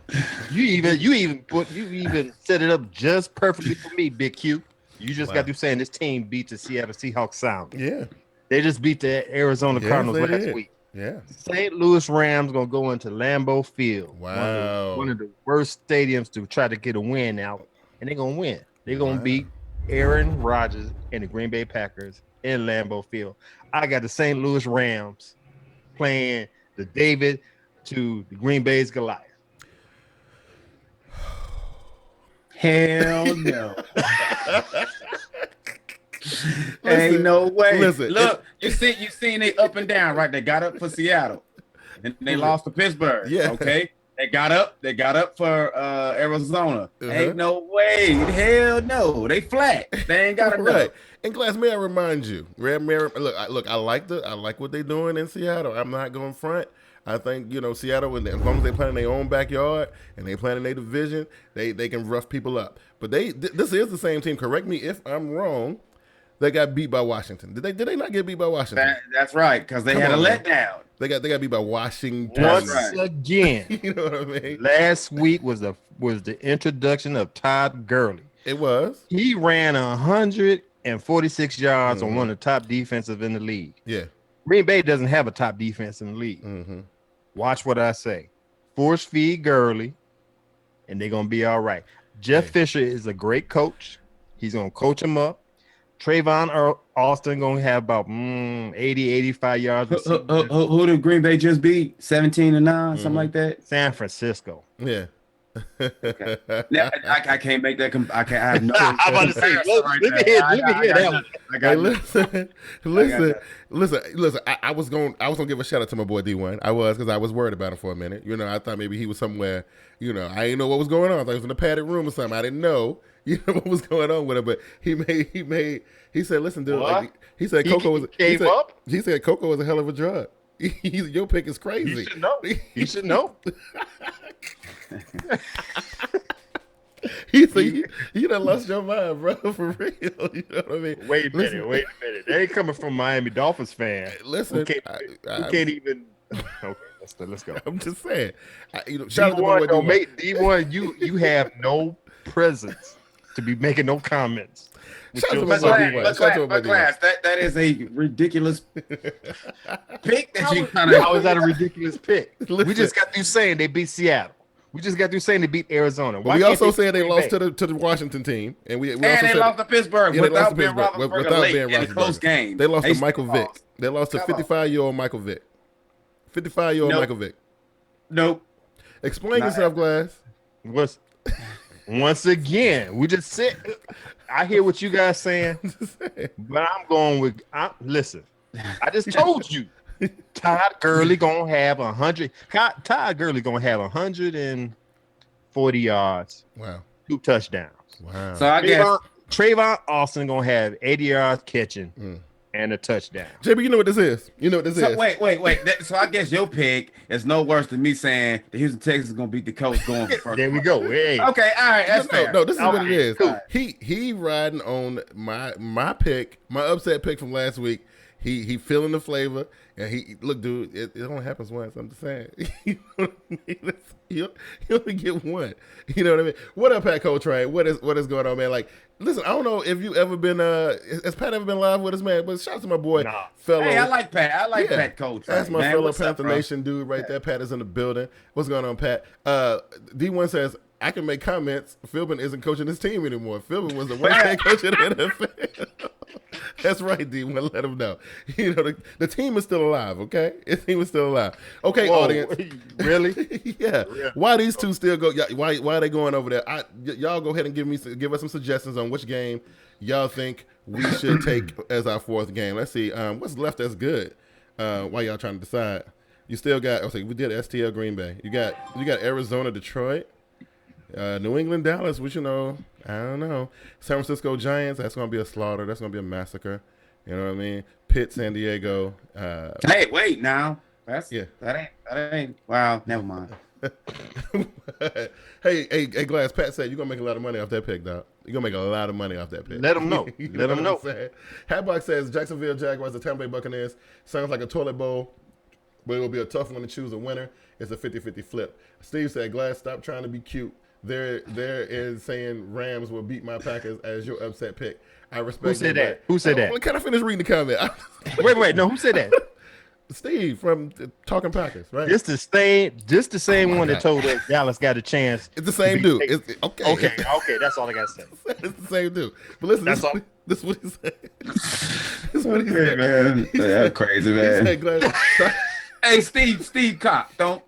You even set it up just perfectly for me, Big Q. You just got through saying this team beat the Seattle Seahawks sound. Yeah. They just beat the Arizona Cardinals last week. Yeah. St. Louis Rams gonna go into Lambeau Field. Wow. One of the worst stadiums to try to get a win out, and they're gonna win. They're gonna beat Aaron Rodgers and the Green Bay Packers in Lambeau Field. I got the St. Louis Rams playing the David to the Green Bay's Goliath. Hell no. Ain't no way. Listen, look, you seen they up and down, right? They got up for Seattle and they lost to Pittsburgh. Yeah. Okay. They got up for Arizona. Ain't no way. Hell no. They flat. They ain't got it right. And Glass, may I remind you, look, I like what they're doing in Seattle. I'm not going front. I think, you know, Seattle, as long as they play in their own backyard and they play in their division, they can rough people up. But this is the same team. Correct me if I'm wrong. They got beat by Washington. Did they not get beat by Washington? That's right, because they had a letdown. They got beat by Washington. Once again. You know what I mean? Last week was the introduction of Todd Gurley. It was. He ran 146 yards on one of the top defensive in the league. Yeah. Green Bay doesn't have a top defense in the league. Mm-hmm. Watch what I say. Force feed Gurley, and they're going to be all right. Jeff Fisher is a great coach. He's going to coach them up. Trayvon Austin going to have about 80, 85 yards. Who did Green Bay just beat? 17-9, something like that? San Francisco. Yeah. Okay. Now, I can't make that. I have no. I'm about to say, let me hear that one. Listen. I was gonna give a shout out to my boy D1. Because I was worried about him for a minute. You know, I thought maybe he was somewhere. You know, I didn't know what was going on. I thought he was in a padded room or something. I didn't know. You know what was going on with him, but he said, listen, dude. Like, he said Coco was a hell of a drug. Your pick is crazy. You should know. You should know. He said, you done lost your mind, bro, for real. You know what I mean? Wait a minute. They ain't coming from Miami Dolphins fan. Listen, who can't even. Okay, let's go. I'm just saying. Shout out to my boy D1. You have no presence to be making no comments. But Glass, that is a ridiculous pick that you kind of. How is that a ridiculous pick? We just got through saying they beat Seattle. We just got through saying they beat Arizona. But we also said they lost to the Washington team, and we also they said lost to Pittsburgh without Ben Roethlisberger in a close game. They lost to Michael Vick. They lost to 55-year-old Michael Vick. 55-year-old Michael Vick. Nope. Explain yourself, Glass. Once again, we just said. I hear what you guys saying, but I'm going with. Listen, I just told you, Todd Gurley gonna have 100. Todd Gurley gonna have 140 yards. Wow. 2 touchdowns. Wow. So I guess Trayvon Austin gonna have 80 yards catching and a touchdown. JB, you know what this is. Wait. So I guess your pick is no worse than me saying the Houston Texans is gonna beat the Colts going for first. There we go. Hey. Okay, all right, that's fair. No, this is what it is. Cool. He riding on my pick, my upset pick from last week. He feeling the flavor, and he look, dude. It only happens once. I'm just saying. You know what I mean? You only get one. You know what I mean? What up, Pat Coltrane? What is going on, man? Like, listen, I don't know if you ever been has Pat ever been live with us, man? But shout out to my boy, fellow. Hey, I like Pat. I like Pat Coltrane. That's my fellow Panther Nation dude right there. Pat is in the building. What's going on, Pat? D1 says, I can make comments. Philbin isn't coaching his team anymore. Philbin was the worst head coach in the NFL. That's right, D1. Let him know. You know, the team is still alive, okay? The team is still alive. Okay, Whoa, audience. Really? Yeah. Why these two still go? Why are they going over there? Y'all go ahead and give us some suggestions on which game y'all think we should take as our 4th game. Let's see. What's left that's good? While y'all trying to decide. You still got, we did STL Green Bay. You got Arizona, Detroit. New England, Dallas, which, I don't know. San Francisco Giants, that's going to be a slaughter. That's going to be a massacre. You know what I mean? Pitt, San Diego. Hey, wait now. That ain't. Wow, never mind. hey, Glass, Pat said you're going to make a lot of money off that pick, dog. You're going to make a lot of money off that pick. Let them know. Let them know. Hatbox says Jacksonville Jaguars, the Tampa Bay Buccaneers. Sounds like a toilet bowl, but it will be a tough one to choose a winner. It's a 50-50 flip. Steve said, Glass, stop trying to be cute. There is saying Rams will beat my Packers as your upset pick. I respect. Who said that? Can I finish reading the comment? Wait. No, who said that? Steve from Talking Packers, right? Just the same one that told us Dallas got a chance. It's the same dude. Okay. That's all I gotta say. It's the same dude. But listen, this is what he said. This is what he said, man. That's crazy, man. He said, hey, Steve Cock, don't.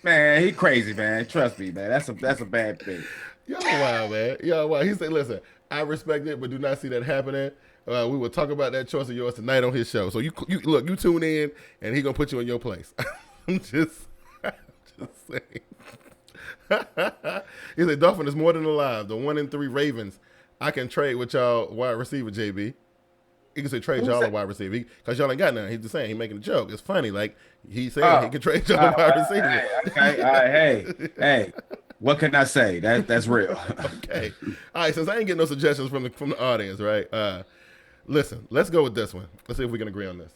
Man, he crazy, man. Trust me, man. That's a bad thing. Y'all wild, man. Y'all wild. He said, listen, I respect it, but do not see that happening. We will talk about that choice of yours tonight on his show. So you look, you tune in, and he gonna put you in your place. I'm just saying. He said, Dolphin is more than alive. The 1-3 Ravens. I can trade with y'all wide receiver, JB. He can say trade y'all a wide receiver because y'all ain't got none. He's just saying, he's making a joke. It's funny. Like, he's saying he can trade y'all a wide receiver. Okay. All right. Hey. What can I say? That's real. Okay. All right. Since I ain't getting no suggestions from the audience, right? Listen, let's go with this one. Let's see if we can agree on this.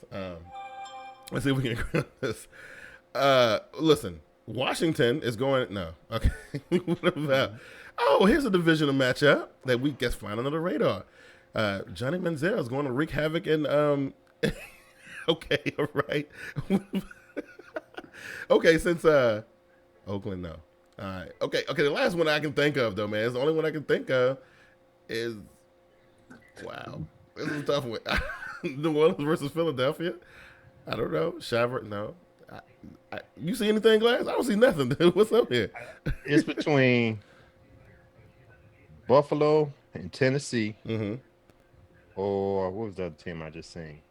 Listen, Washington is going. No. Okay. What about? Oh, here's a divisional matchup that we guess flying under the radar. Johnny Manziel is going to wreak havoc in. Okay. All right. Okay. Since Oakland, no. All right. Okay. The last one I can think of, though, man, it's the only one I can think of is. Wow. This is a tough one. New Orleans versus Philadelphia. I don't know. Shaver, no. You see anything, Glass? I don't see nothing. What's up here? It's between Buffalo and Tennessee. Mm-hmm. Or what was the other team I just seen?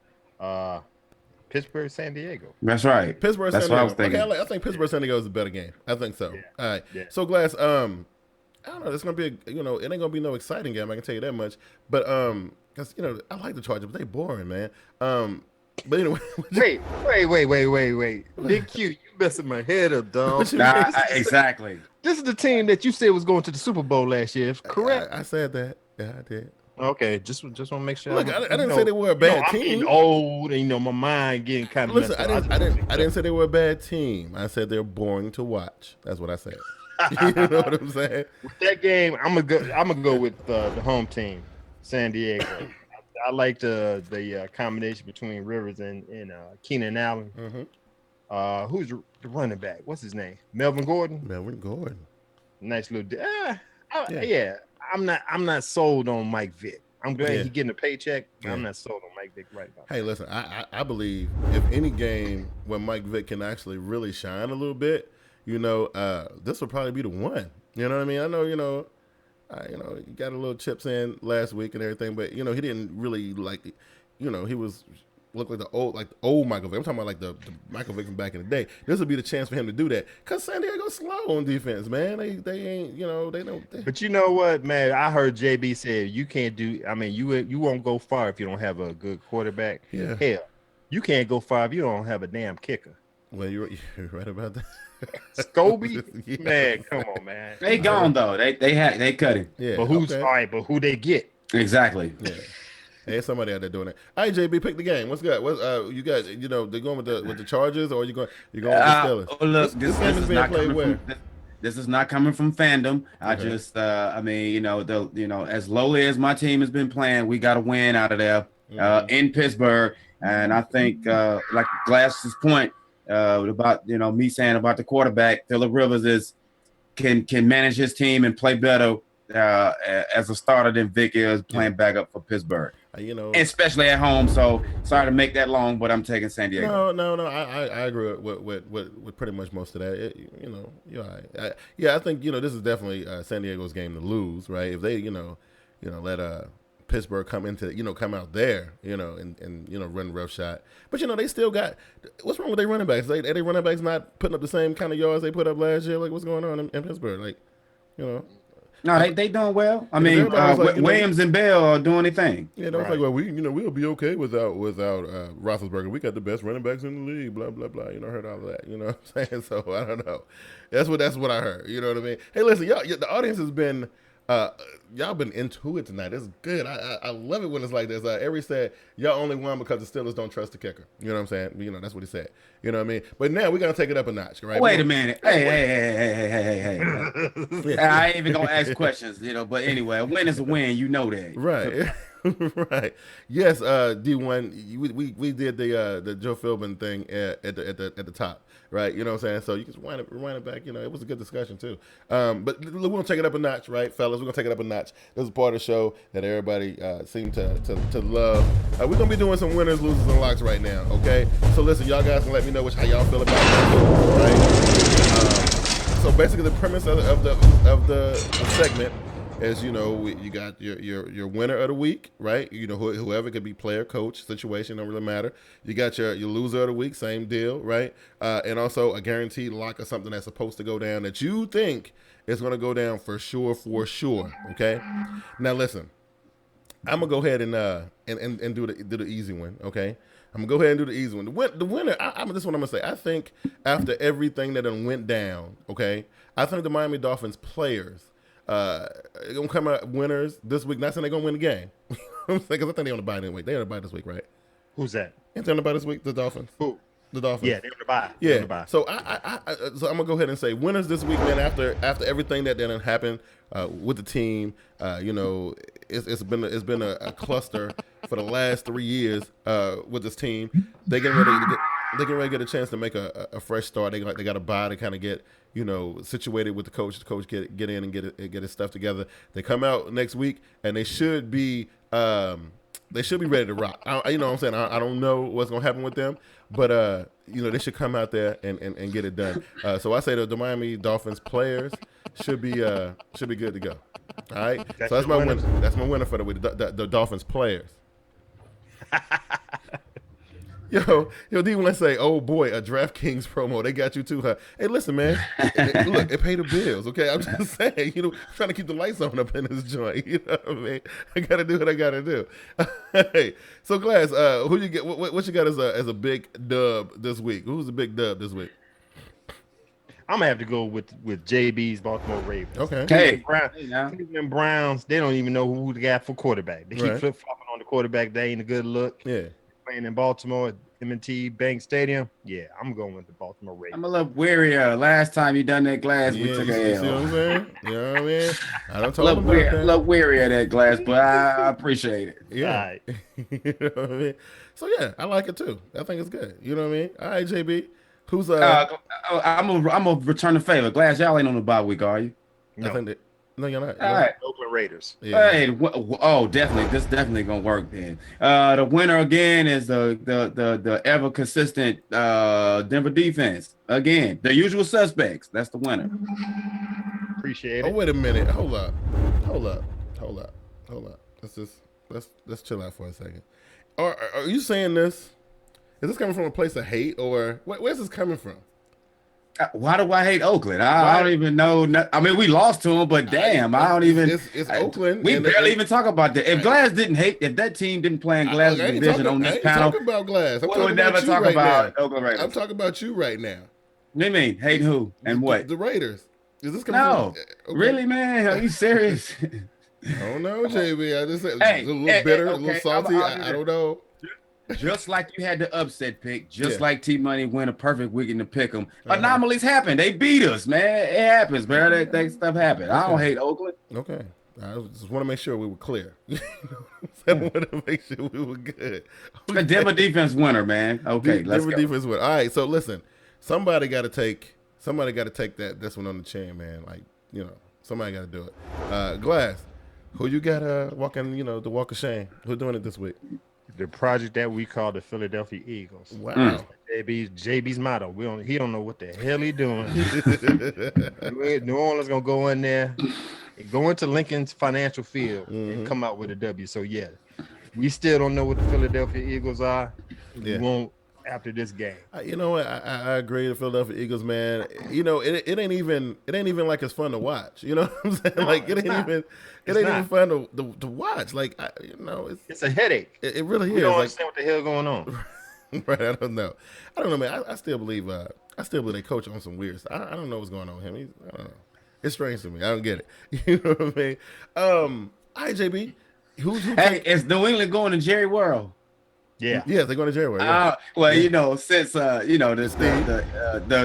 Pittsburgh, San Diego. That's right. Pittsburgh, That's San Diego. what I was thinking. Okay, I think Pittsburgh, San Diego is a better game. I think so. Yeah. All right. Yeah. So, Glass, I don't know. It's gonna be it ain't gonna be no exciting game. I can tell you that much. But because I like the Chargers, but they boring, man. But anyway. Wait. Big Q, you messing my head up, dog. Exactly. This is the team that you said was going to the Super Bowl last year, correct? I said that. Yeah, I did. Okay, just want to make sure. Look, I didn't say they were a bad team. I'm getting old, and my mind getting kind of. Listen, I didn't say they were a bad team. I said they're boring to watch. That's what I said. You know what I'm saying? With that game, I'm gonna go with the home team, San Diego. I like the combination between Rivers and Keenan Allen. Mm-hmm. Who's the running back? What's his name? Melvin Gordon. Nice little. Yeah. I'm not sold on Mike Vick. I'm glad he's getting a paycheck. Yeah. I'm not sold on Mike Vick right now. Hey, listen, I believe if any game where Mike Vick can actually really shine a little bit, this will probably be the one. You know what I mean? I know, you got a little chips in last week and everything, but he didn't really he looked like the old Michael Vick. I'm talking about like the Michael Vick from back in the day. This would be the chance for him to do that because San Diego's slow on defense, man. They ain't, they don't. But you know what, man? I heard JB say you can't do. I mean, you won't go far if you don't have a good quarterback. Yeah. Hell, you can't go far if you don't have a damn kicker. Well, you're right about that. Scobie, man, come on, man. They gone though. They cut him. Yeah. But who's all right? But who they get? Exactly. Yeah. Hey, somebody out there doing it. All right, JB, pick the game. What's good? What you guys? They're going with the Chargers, or you going with the Steelers? Oh, look, this is not coming from. This is not coming from fandom. I just, as lowly as my team has been playing, we got to win out of there in Pittsburgh. And I think, like Glass's point about me saying about the quarterback, Phillip Rivers can manage his team and play better as a starter than Vic is playing back up for Pittsburgh. Especially at home. So sorry to make that long, but I'm taking San Diego. No. I agree with pretty much most of that. You're all right. I think this is definitely San Diego's game to lose, right? If they let Pittsburgh come out there, and run rough shot. But they still got. What's wrong with their running backs? They running backs not putting up the same kind of yards they put up last year. Like what's going on in Pittsburgh? No, they doing well. I mean, Williams and Bell are doing their thing. Yeah, was like, well, we'll be okay without Roethlisberger. We got the best running backs in the league. Blah blah blah. I heard all of that. You know what I'm saying? So I don't know. That's what I heard. You know what I mean? Hey, listen, y'all. The audience has been. Y'all been into it tonight. It's good. I love it when it's like this. Avery said, y'all only won because the Steelers don't trust the kicker. You know what I'm saying? That's what he said. You know what I mean? But now we're going to take it up a notch, right? Wait a minute. Hey. I ain't even going to ask questions, but anyway, a win is a win. You know that. Right. Right. Yes, D1, we did the Joe Philbin thing at the top, right? You know what I'm saying? So you can rewind it back. It was a good discussion too. But we're gonna take it up a notch, right, fellas? We're gonna take it up a notch. This is part of the show that everybody seemed to love. We're gonna be doing some winners, losers, and locks right now. Okay. So listen, y'all guys can let me know how y'all feel about that, right? So basically, the premise of the segment is you got your winner of the week, right? Whoever could be player, coach, situation, don't really matter. You got your loser of the week, same deal, right? And also a guaranteed lock of something that's supposed to go down that you think is going to go down for sure. Okay. Now listen, I'm gonna go ahead and do the easy one. Okay. I'm gonna go ahead and do the easy one. The winner. This is what I'm gonna say. I think after everything that went down, okay, I think the Miami Dolphins players. They're gonna come out winners this week. Not saying they're gonna win the game, because I think they're on the bye anyway. They're on the bye this week, right? Who's that? Ain't they on the bye this week? The Dolphins. Who? The Dolphins. Yeah, they're on the bye. Yeah. So so I'm gonna go ahead and say winners this week, man. After everything that then happened with the team, it's been a cluster for the last 3 years with this team. They getting ready to get a chance to make a fresh start. They got a bye to kind of get situated with the coach. The coach get in and get his stuff together. They come out next week and they should be ready to rock. You know what I'm saying? I don't know what's gonna happen with them, but they should come out there and get it done. So I say the Miami Dolphins players should be good to go. All right. So that's my winner. That's my winner for the week. The Dolphins players. Yo, D1 say, oh boy, a DraftKings promo. They got you too, huh? Hey, listen, man. Look, it pay the bills, okay? I'm just saying, trying to keep the lights on up in this joint. You know what I mean? I gotta do what I gotta do. Hey, so Glass, who you get? What you got as a big dub this week? Who's the big dub this week? I'm gonna have to go with JB's Baltimore Ravens. Okay. Hey, Cleveland Browns. They don't even know who they got for quarterback. They keep flip flopping on the quarterback. They ain't a good look. Yeah. Playing in Baltimore at M&T Bank Stadium. Yeah, I'm going with the Baltimore Ravens. I'm a little weary. Last time you done that Glass, we took a L. See what I'm saying? You know what I mean? I don't talk about that. A little weary of that Glass, but I appreciate it. Yeah. Right. You know what I mean? So yeah, I like it too. I think it's good. You know what I mean? All right, JB. Who's I'm gonna return the favor. Glass, y'all ain't on the bye week, are you? No. I think no, you're not. All right. Oakland Raiders. Yeah. Hey, definitely. This definitely gonna work then. The winner again is the ever consistent Denver defense. Again, the usual suspects. That's the winner. Appreciate it. Oh, wait a minute. Hold up. Let's chill out for a second. Are you saying this? Is this coming from a place of hate, or where's this coming from? Why do I hate Oakland? I don't even know. I mean, we lost to them, but damn, I don't even. It's Oakland. We barely even talk about that. If Glass didn't hate, if that team didn't play in Glass division on this panel, I ain't talking about Glass. We would never talk about Oakland Raiders. I'm talking about you right now. What do you mean? Hate who and what? The Raiders. Is this coming from? Okay. Really, man? Are you serious? I don't know, JB. I just said a little bitter, a little salty. I don't know. Just like you had the upset pick, like T-Money went a perfect weekend to pick them. Anomalies happen. They beat us, man. It happens, man. That stuff happened. I don't hate Oakland. Okay. I just want to make sure we were clear. I want to make sure we were good. Okay. Denver defense winner, man. Okay, let's go. Denver defense winner. All right, so listen. Somebody got to take this one on the chin, man. Like, somebody got to do it. Glass, who you got walking, the walk of shame? Who's doing it this week? The project that we call the Philadelphia Eagles. Wow. JB's motto. He don't know what the hell he doing. New Orleans gonna go in there, go into Lincoln's Financial Field and come out with a W. So yeah, we still don't know what the Philadelphia Eagles are. We won't after this game. You know what? I agree. The Philadelphia Eagles, man. It ain't even like it's fun to watch. You know what I'm saying? Like it ain't even fun to watch. Like it's a headache. It really is. We don't understand what the hell going on. Right? I don't know, man. I still believe they coach on some weird stuff. I don't know what's going on with him. I don't know. It's strange to me. I don't get it. You know what I mean? All right, JB. It's New England going to Jerry World. Yeah, they're going to Jerry World. Yeah. Since the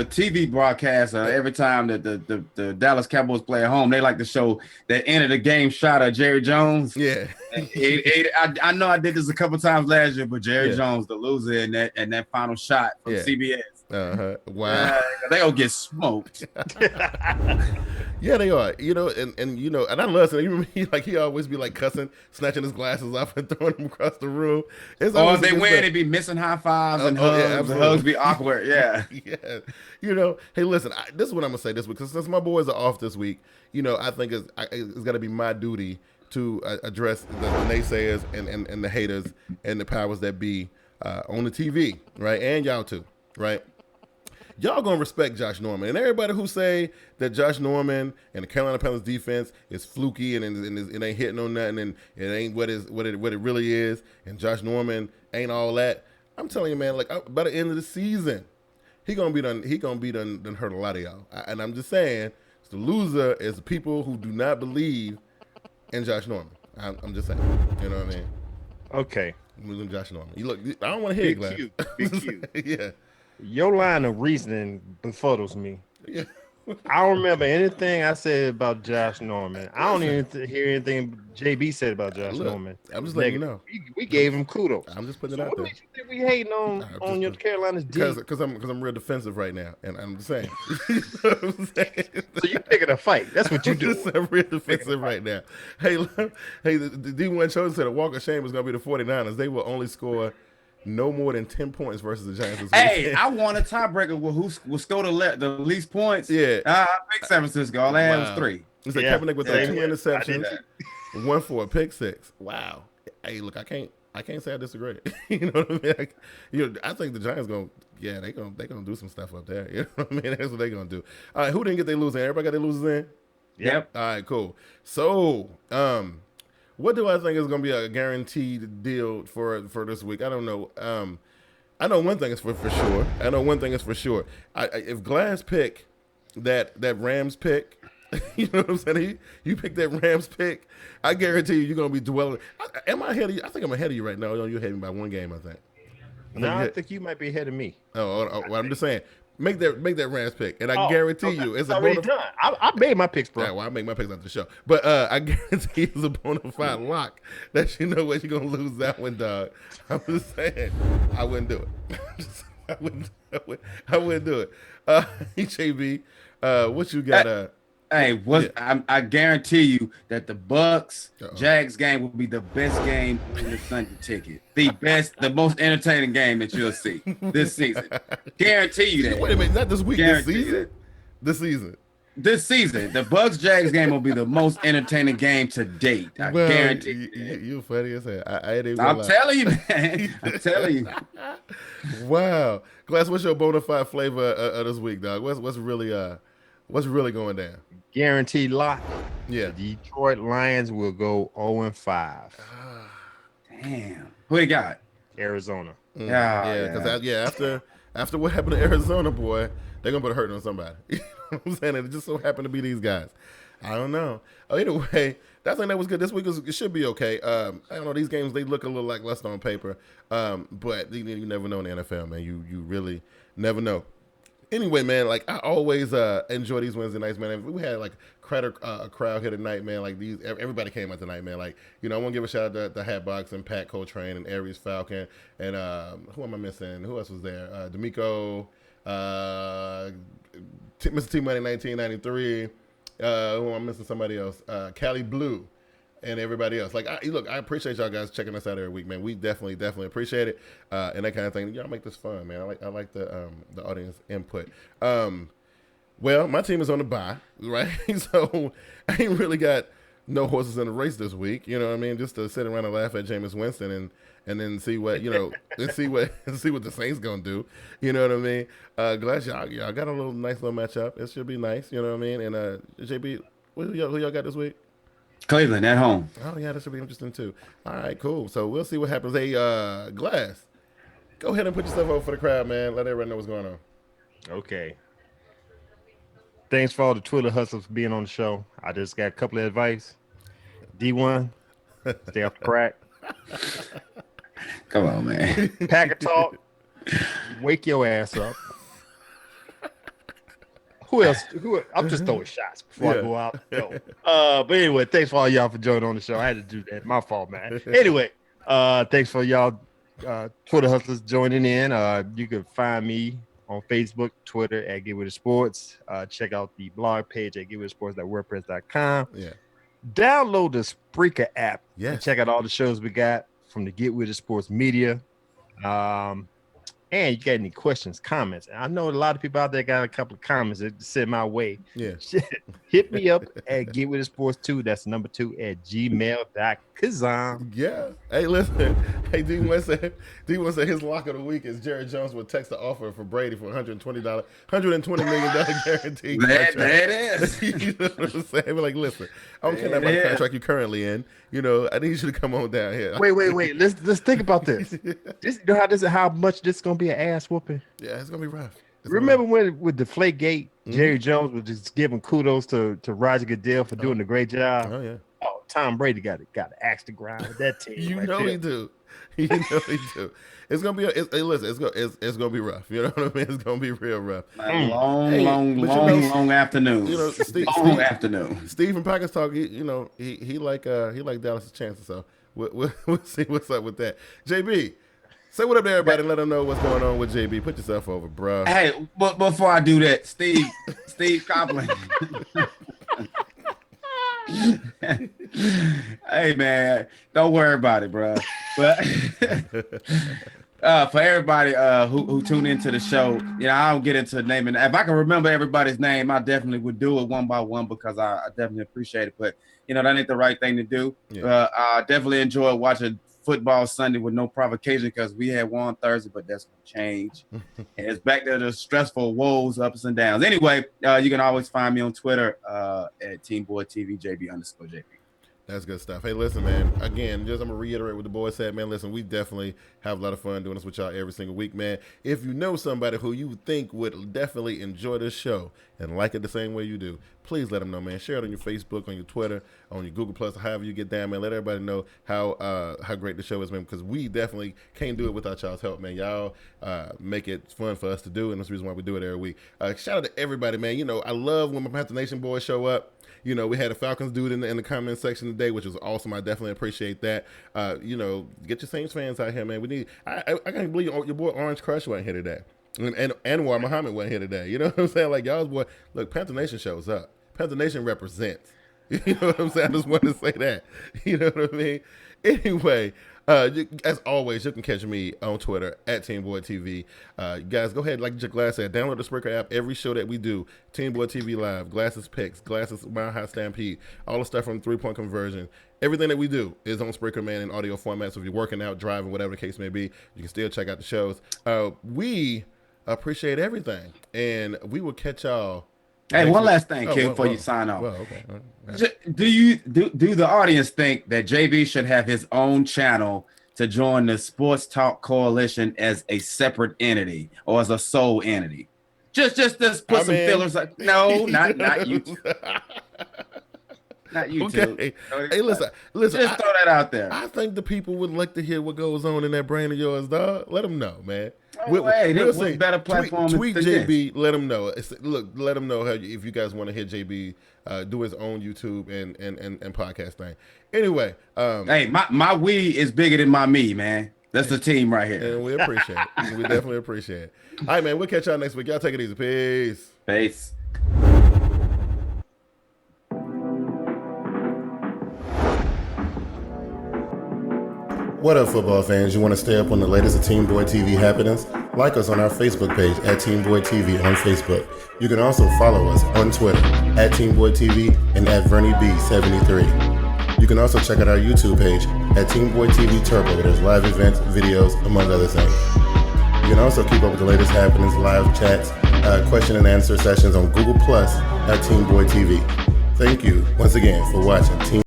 TV broadcast, every time that the Dallas Cowboys play at home, they like to show that end of the game shot of Jerry Jones. Yeah, I know I did this a couple times last year, but Jerry Jones, the loser in that final shot from CBS. Wow, they gonna get smoked. Yeah, they are. And I love him. He always be like cussing, snatching his glasses off and throwing them across the room. If they win, they be missing high fives and hugs. The hugs be awkward. Yeah. Yeah. Hey, listen. This is what I'm gonna say this week, because since my boys are off this week, I think it's got to be my duty to address the naysayers and the haters and the powers that be on the TV, right? And y'all too, right? Y'all gonna respect Josh Norman, and everybody who say that Josh Norman and the Carolina Panthers defense is fluky and it ain't hitting on nothing and it ain't what it really is, and Josh Norman ain't all that. I'm telling you, man, like by the end of the season, he gonna be done hurt a lot of y'all. And I'm just saying, the loser is the people who do not believe in Josh Norman. I'm just saying, you know what I mean? Okay, I'm losing Josh Norman. You look, I don't want to hear it, Glass. Big Q. Yeah. Your line of reasoning befuddles me. Yeah. I don't remember anything I said about Josh Norman. I don't even hear anything JB said about Josh Norman. I'm just letting you know. We gave him kudos. I'm just putting it out there. What makes you think we hating on your Carolina's D? Because I'm real defensive right now, and I'm just saying. So you picking a fight? That's what you do. I'm real defensive right now. Hey, the D1 chosen said a walk of shame was going to be the 49ers. They will only score no more than 10 points versus the Giants this weekend. I want a tiebreaker with who will score the least points. Yeah. I picked San Francisco. All I had was 3. It's like Kaepernick with 2 interceptions, 1 for a pick 6. Wow. Hey, look, I can't say I disagree. You know what I mean? I think the Giants they gonna do some stuff up there. You know what I mean? That's what they gonna do. All right, who didn't get their losers in? Everybody got their losers in? Yep. All right, cool. So, what do I think is going to be a guaranteed deal for this week? I don't know. I know one thing is for sure. If Glass pick that Rams pick, you know what I'm saying? You pick that Rams pick, I guarantee you're going to be dwelling. Am I ahead of you? I think I'm ahead of you right now. You're ahead of me by 1 game, I think. I think you might be ahead of me. Well, I'm just saying. Make that Rams pick, and I guarantee you, it's already done. I made my picks, bro. Yeah, well, I make my picks after the show, but I guarantee it's a bona fide lock that you know what you're gonna lose that one, dog. I'm just saying, I wouldn't do it. I wouldn't do it. HAB, what you got? Hey, I guarantee you that the Bucks Jags game will be the best game in the Sunday ticket. The best, the most entertaining game that you'll see this season. Guarantee you that. Wait a minute, not this week. This season. This season, the Bucks Jags game will be the most entertaining game to date. I guarantee you. You funny as hell. I'm telling you, man. I'm telling you. Wow, Glass, what's your bona fide flavor of this week, dog? What's really going down? Guaranteed lock. Yeah. The Detroit Lions will go 0-5. Damn. Who they got? Arizona. After what happened to Arizona, boy, they're gonna put a hurt on somebody. You know what I'm saying? It just so happened to be these guys. I don't know. Anyway, that thing that was good this week. It should be okay. I don't know. These games, they look a little lackluster on paper, but you never know in the NFL, man. You really never know. Anyway, man, like I always enjoy these Wednesday nights, man. We had like a crowd here tonight, man. Like everybody came out tonight, man. Like, you know, I want to give a shout out to Hatbox and Pat Coltrane and Aries Falcon and who am I missing? Who else was there? D'Amico, Mr. T Money 1993. Who am I missing? Somebody else? Cali Blue. And everybody else. Like, I appreciate y'all guys checking us out every week, man. We definitely appreciate it, and that kind of thing. Y'all make this fun, man. I like the audience input. Well, my team is on the bye, right? So I ain't really got no horses in the race this week. You know what I mean? Just to sit around and laugh at Jameis Winston and then see what and see what the Saints gonna do. You know what I mean? Glad y'all got a nice little matchup. It should be nice. You know what I mean? And JB, who y'all got this week? Cleveland at home. Oh, yeah, that should be interesting, too. All right, cool. So we'll see what happens. Hey, Glass, go ahead and put yourself over for the crowd, man. Let everybody know what's going on. Okay. Thanks for all the Twitter hustlers for being on the show. I just got a couple of advice. D1, stay off the crack. Come on, man. Packer talk, wake your ass up. Who else? I'm just throwing shots before I go out. But anyway, thanks for all y'all for joining on the show. I had to do that. My fault, man. Anyway, thanks for y'all Twitter hustlers joining in. You can find me on Facebook, Twitter at Get With It Sports. Check out the blog page at getwithitsports.wordpress.com. Yeah. Download the Spreaker app. Yes. And check out all the shows we got from the Get With It Sports media. And you got any questions, comments? I know a lot of people out there got a couple of comments that sent my way. Yeah. Hit me up at getwithitsports2. That's number 2 at gmail.com. Yeah. Hey, listen. Hey, D1 said his lock of the week is Jerry Jones would text the offer for Brady for $120 million guarantee. That is. You know what I'm saying? We're like, listen, I don't care about the contract you're currently in. You know, I need you to come on down here. Wait. Let's think about this. How much this is gonna be an ass whooping? Yeah, it's gonna be rough. Remember when with Deflategate, Jerry Jones was just giving kudos to Roger Goodell for doing a great job. Oh yeah. Oh, Tom Brady got to axe the ground with that team. You know he do. You know he do. It's gonna be. It's gonna be rough. You know what I mean? It's gonna be real rough. Long afternoon. You know, long afternoon. Steve from Packers Talk. He like Dallas' chances. So we'll see what's up with that. JB, say what up to everybody and let them know what's going on with JB. Put yourself over, bro. Hey, but before I do that, Steve Copeland. Hey man, don't worry about it, bro. But for everybody who tune into the show, you know, I don't get into naming. If I can remember everybody's name, I definitely would do it one by one because I definitely appreciate it. But you know, that ain't the right thing to do. Yeah. I definitely enjoy watching football Sunday with no provocation because we had one Thursday, but that's gonna change. And it's back to the stressful woes, ups and downs. Anyway, you can always find me on Twitter at TeamBoydTV, JB_JB. That's good stuff. Hey, listen, man. Again, I'm going to reiterate what the boy said, man. Listen, we definitely have a lot of fun doing this with y'all every single week, man. If you know somebody who you think would definitely enjoy this show and like it the same way you do, please let them know, man. Share it on your Facebook, on your Twitter, on your Google Plus, however you get down, man. Let everybody know how great the show is, man, because we definitely can't do it without y'all's help, man. Y'all make it fun for us to do, and that's the reason why we do it every week. Shout out to everybody, man. You know, I love when my Panther Nation boys show up. You know, we had a Falcons dude in the comment section today, which was awesome. I definitely appreciate that. You know, get your Saints fans out here, man. We need. I can't believe your boy Orange Crush wasn't here today, and Anwar Muhammad wasn't here today. You know what I'm saying? Like y'all's boy. Look, Panther Nation shows up. Panther Nation represents. You know what I'm saying? I just wanted to say that. You know what I mean? Anyway, as always, you can catch me on Twitter at TeamBoydTV. Guys, go ahead, like Jack Glass said, download the Spreaker app. Every show that we do, TeamBoydTV Live, Glasses Picks, Glasses Mile High Stampede, all the stuff from 3-point conversion. Everything that we do is on Spreaker, man, in audio format. So if you're working out, driving, whatever the case may be, you can still check out the shows. We appreciate everything, and we will catch y'all. Hey, one last thing, Kim, before you sign off. Okay. Do the audience think that JB should have his own channel to join the Sports Talk Coalition as a separate entity or as a sole entity? Just put some fillers. Like, no, not you. Not you okay. Hey, listen. Just throw that out there. I think the people would like to hear what goes on in that brain of yours, dog. Let them know, man. There's a better platform. Tweet JB. Let them know. Let them know if you guys want to hear JB do his own YouTube and podcast thing. Anyway, hey, my we is bigger than my me, man. That's the team right here. And we appreciate it. We definitely appreciate it. All right, man. We'll catch y'all next week. Y'all take it easy. Peace. Peace. What up, football fans? You want to stay up on the latest of Team Boyd TV happenings? Like us on our Facebook page at Team Boyd TV on Facebook. You can also follow us on Twitter at Team Boyd TV and at VernieB73. You can also check out our YouTube page at Team Boyd TV Turbo. There's live events, videos, among other things. You can also keep up with the latest happenings, live chats, question and answer sessions on Google Plus at Team Boyd TV. Thank you once again for watching Team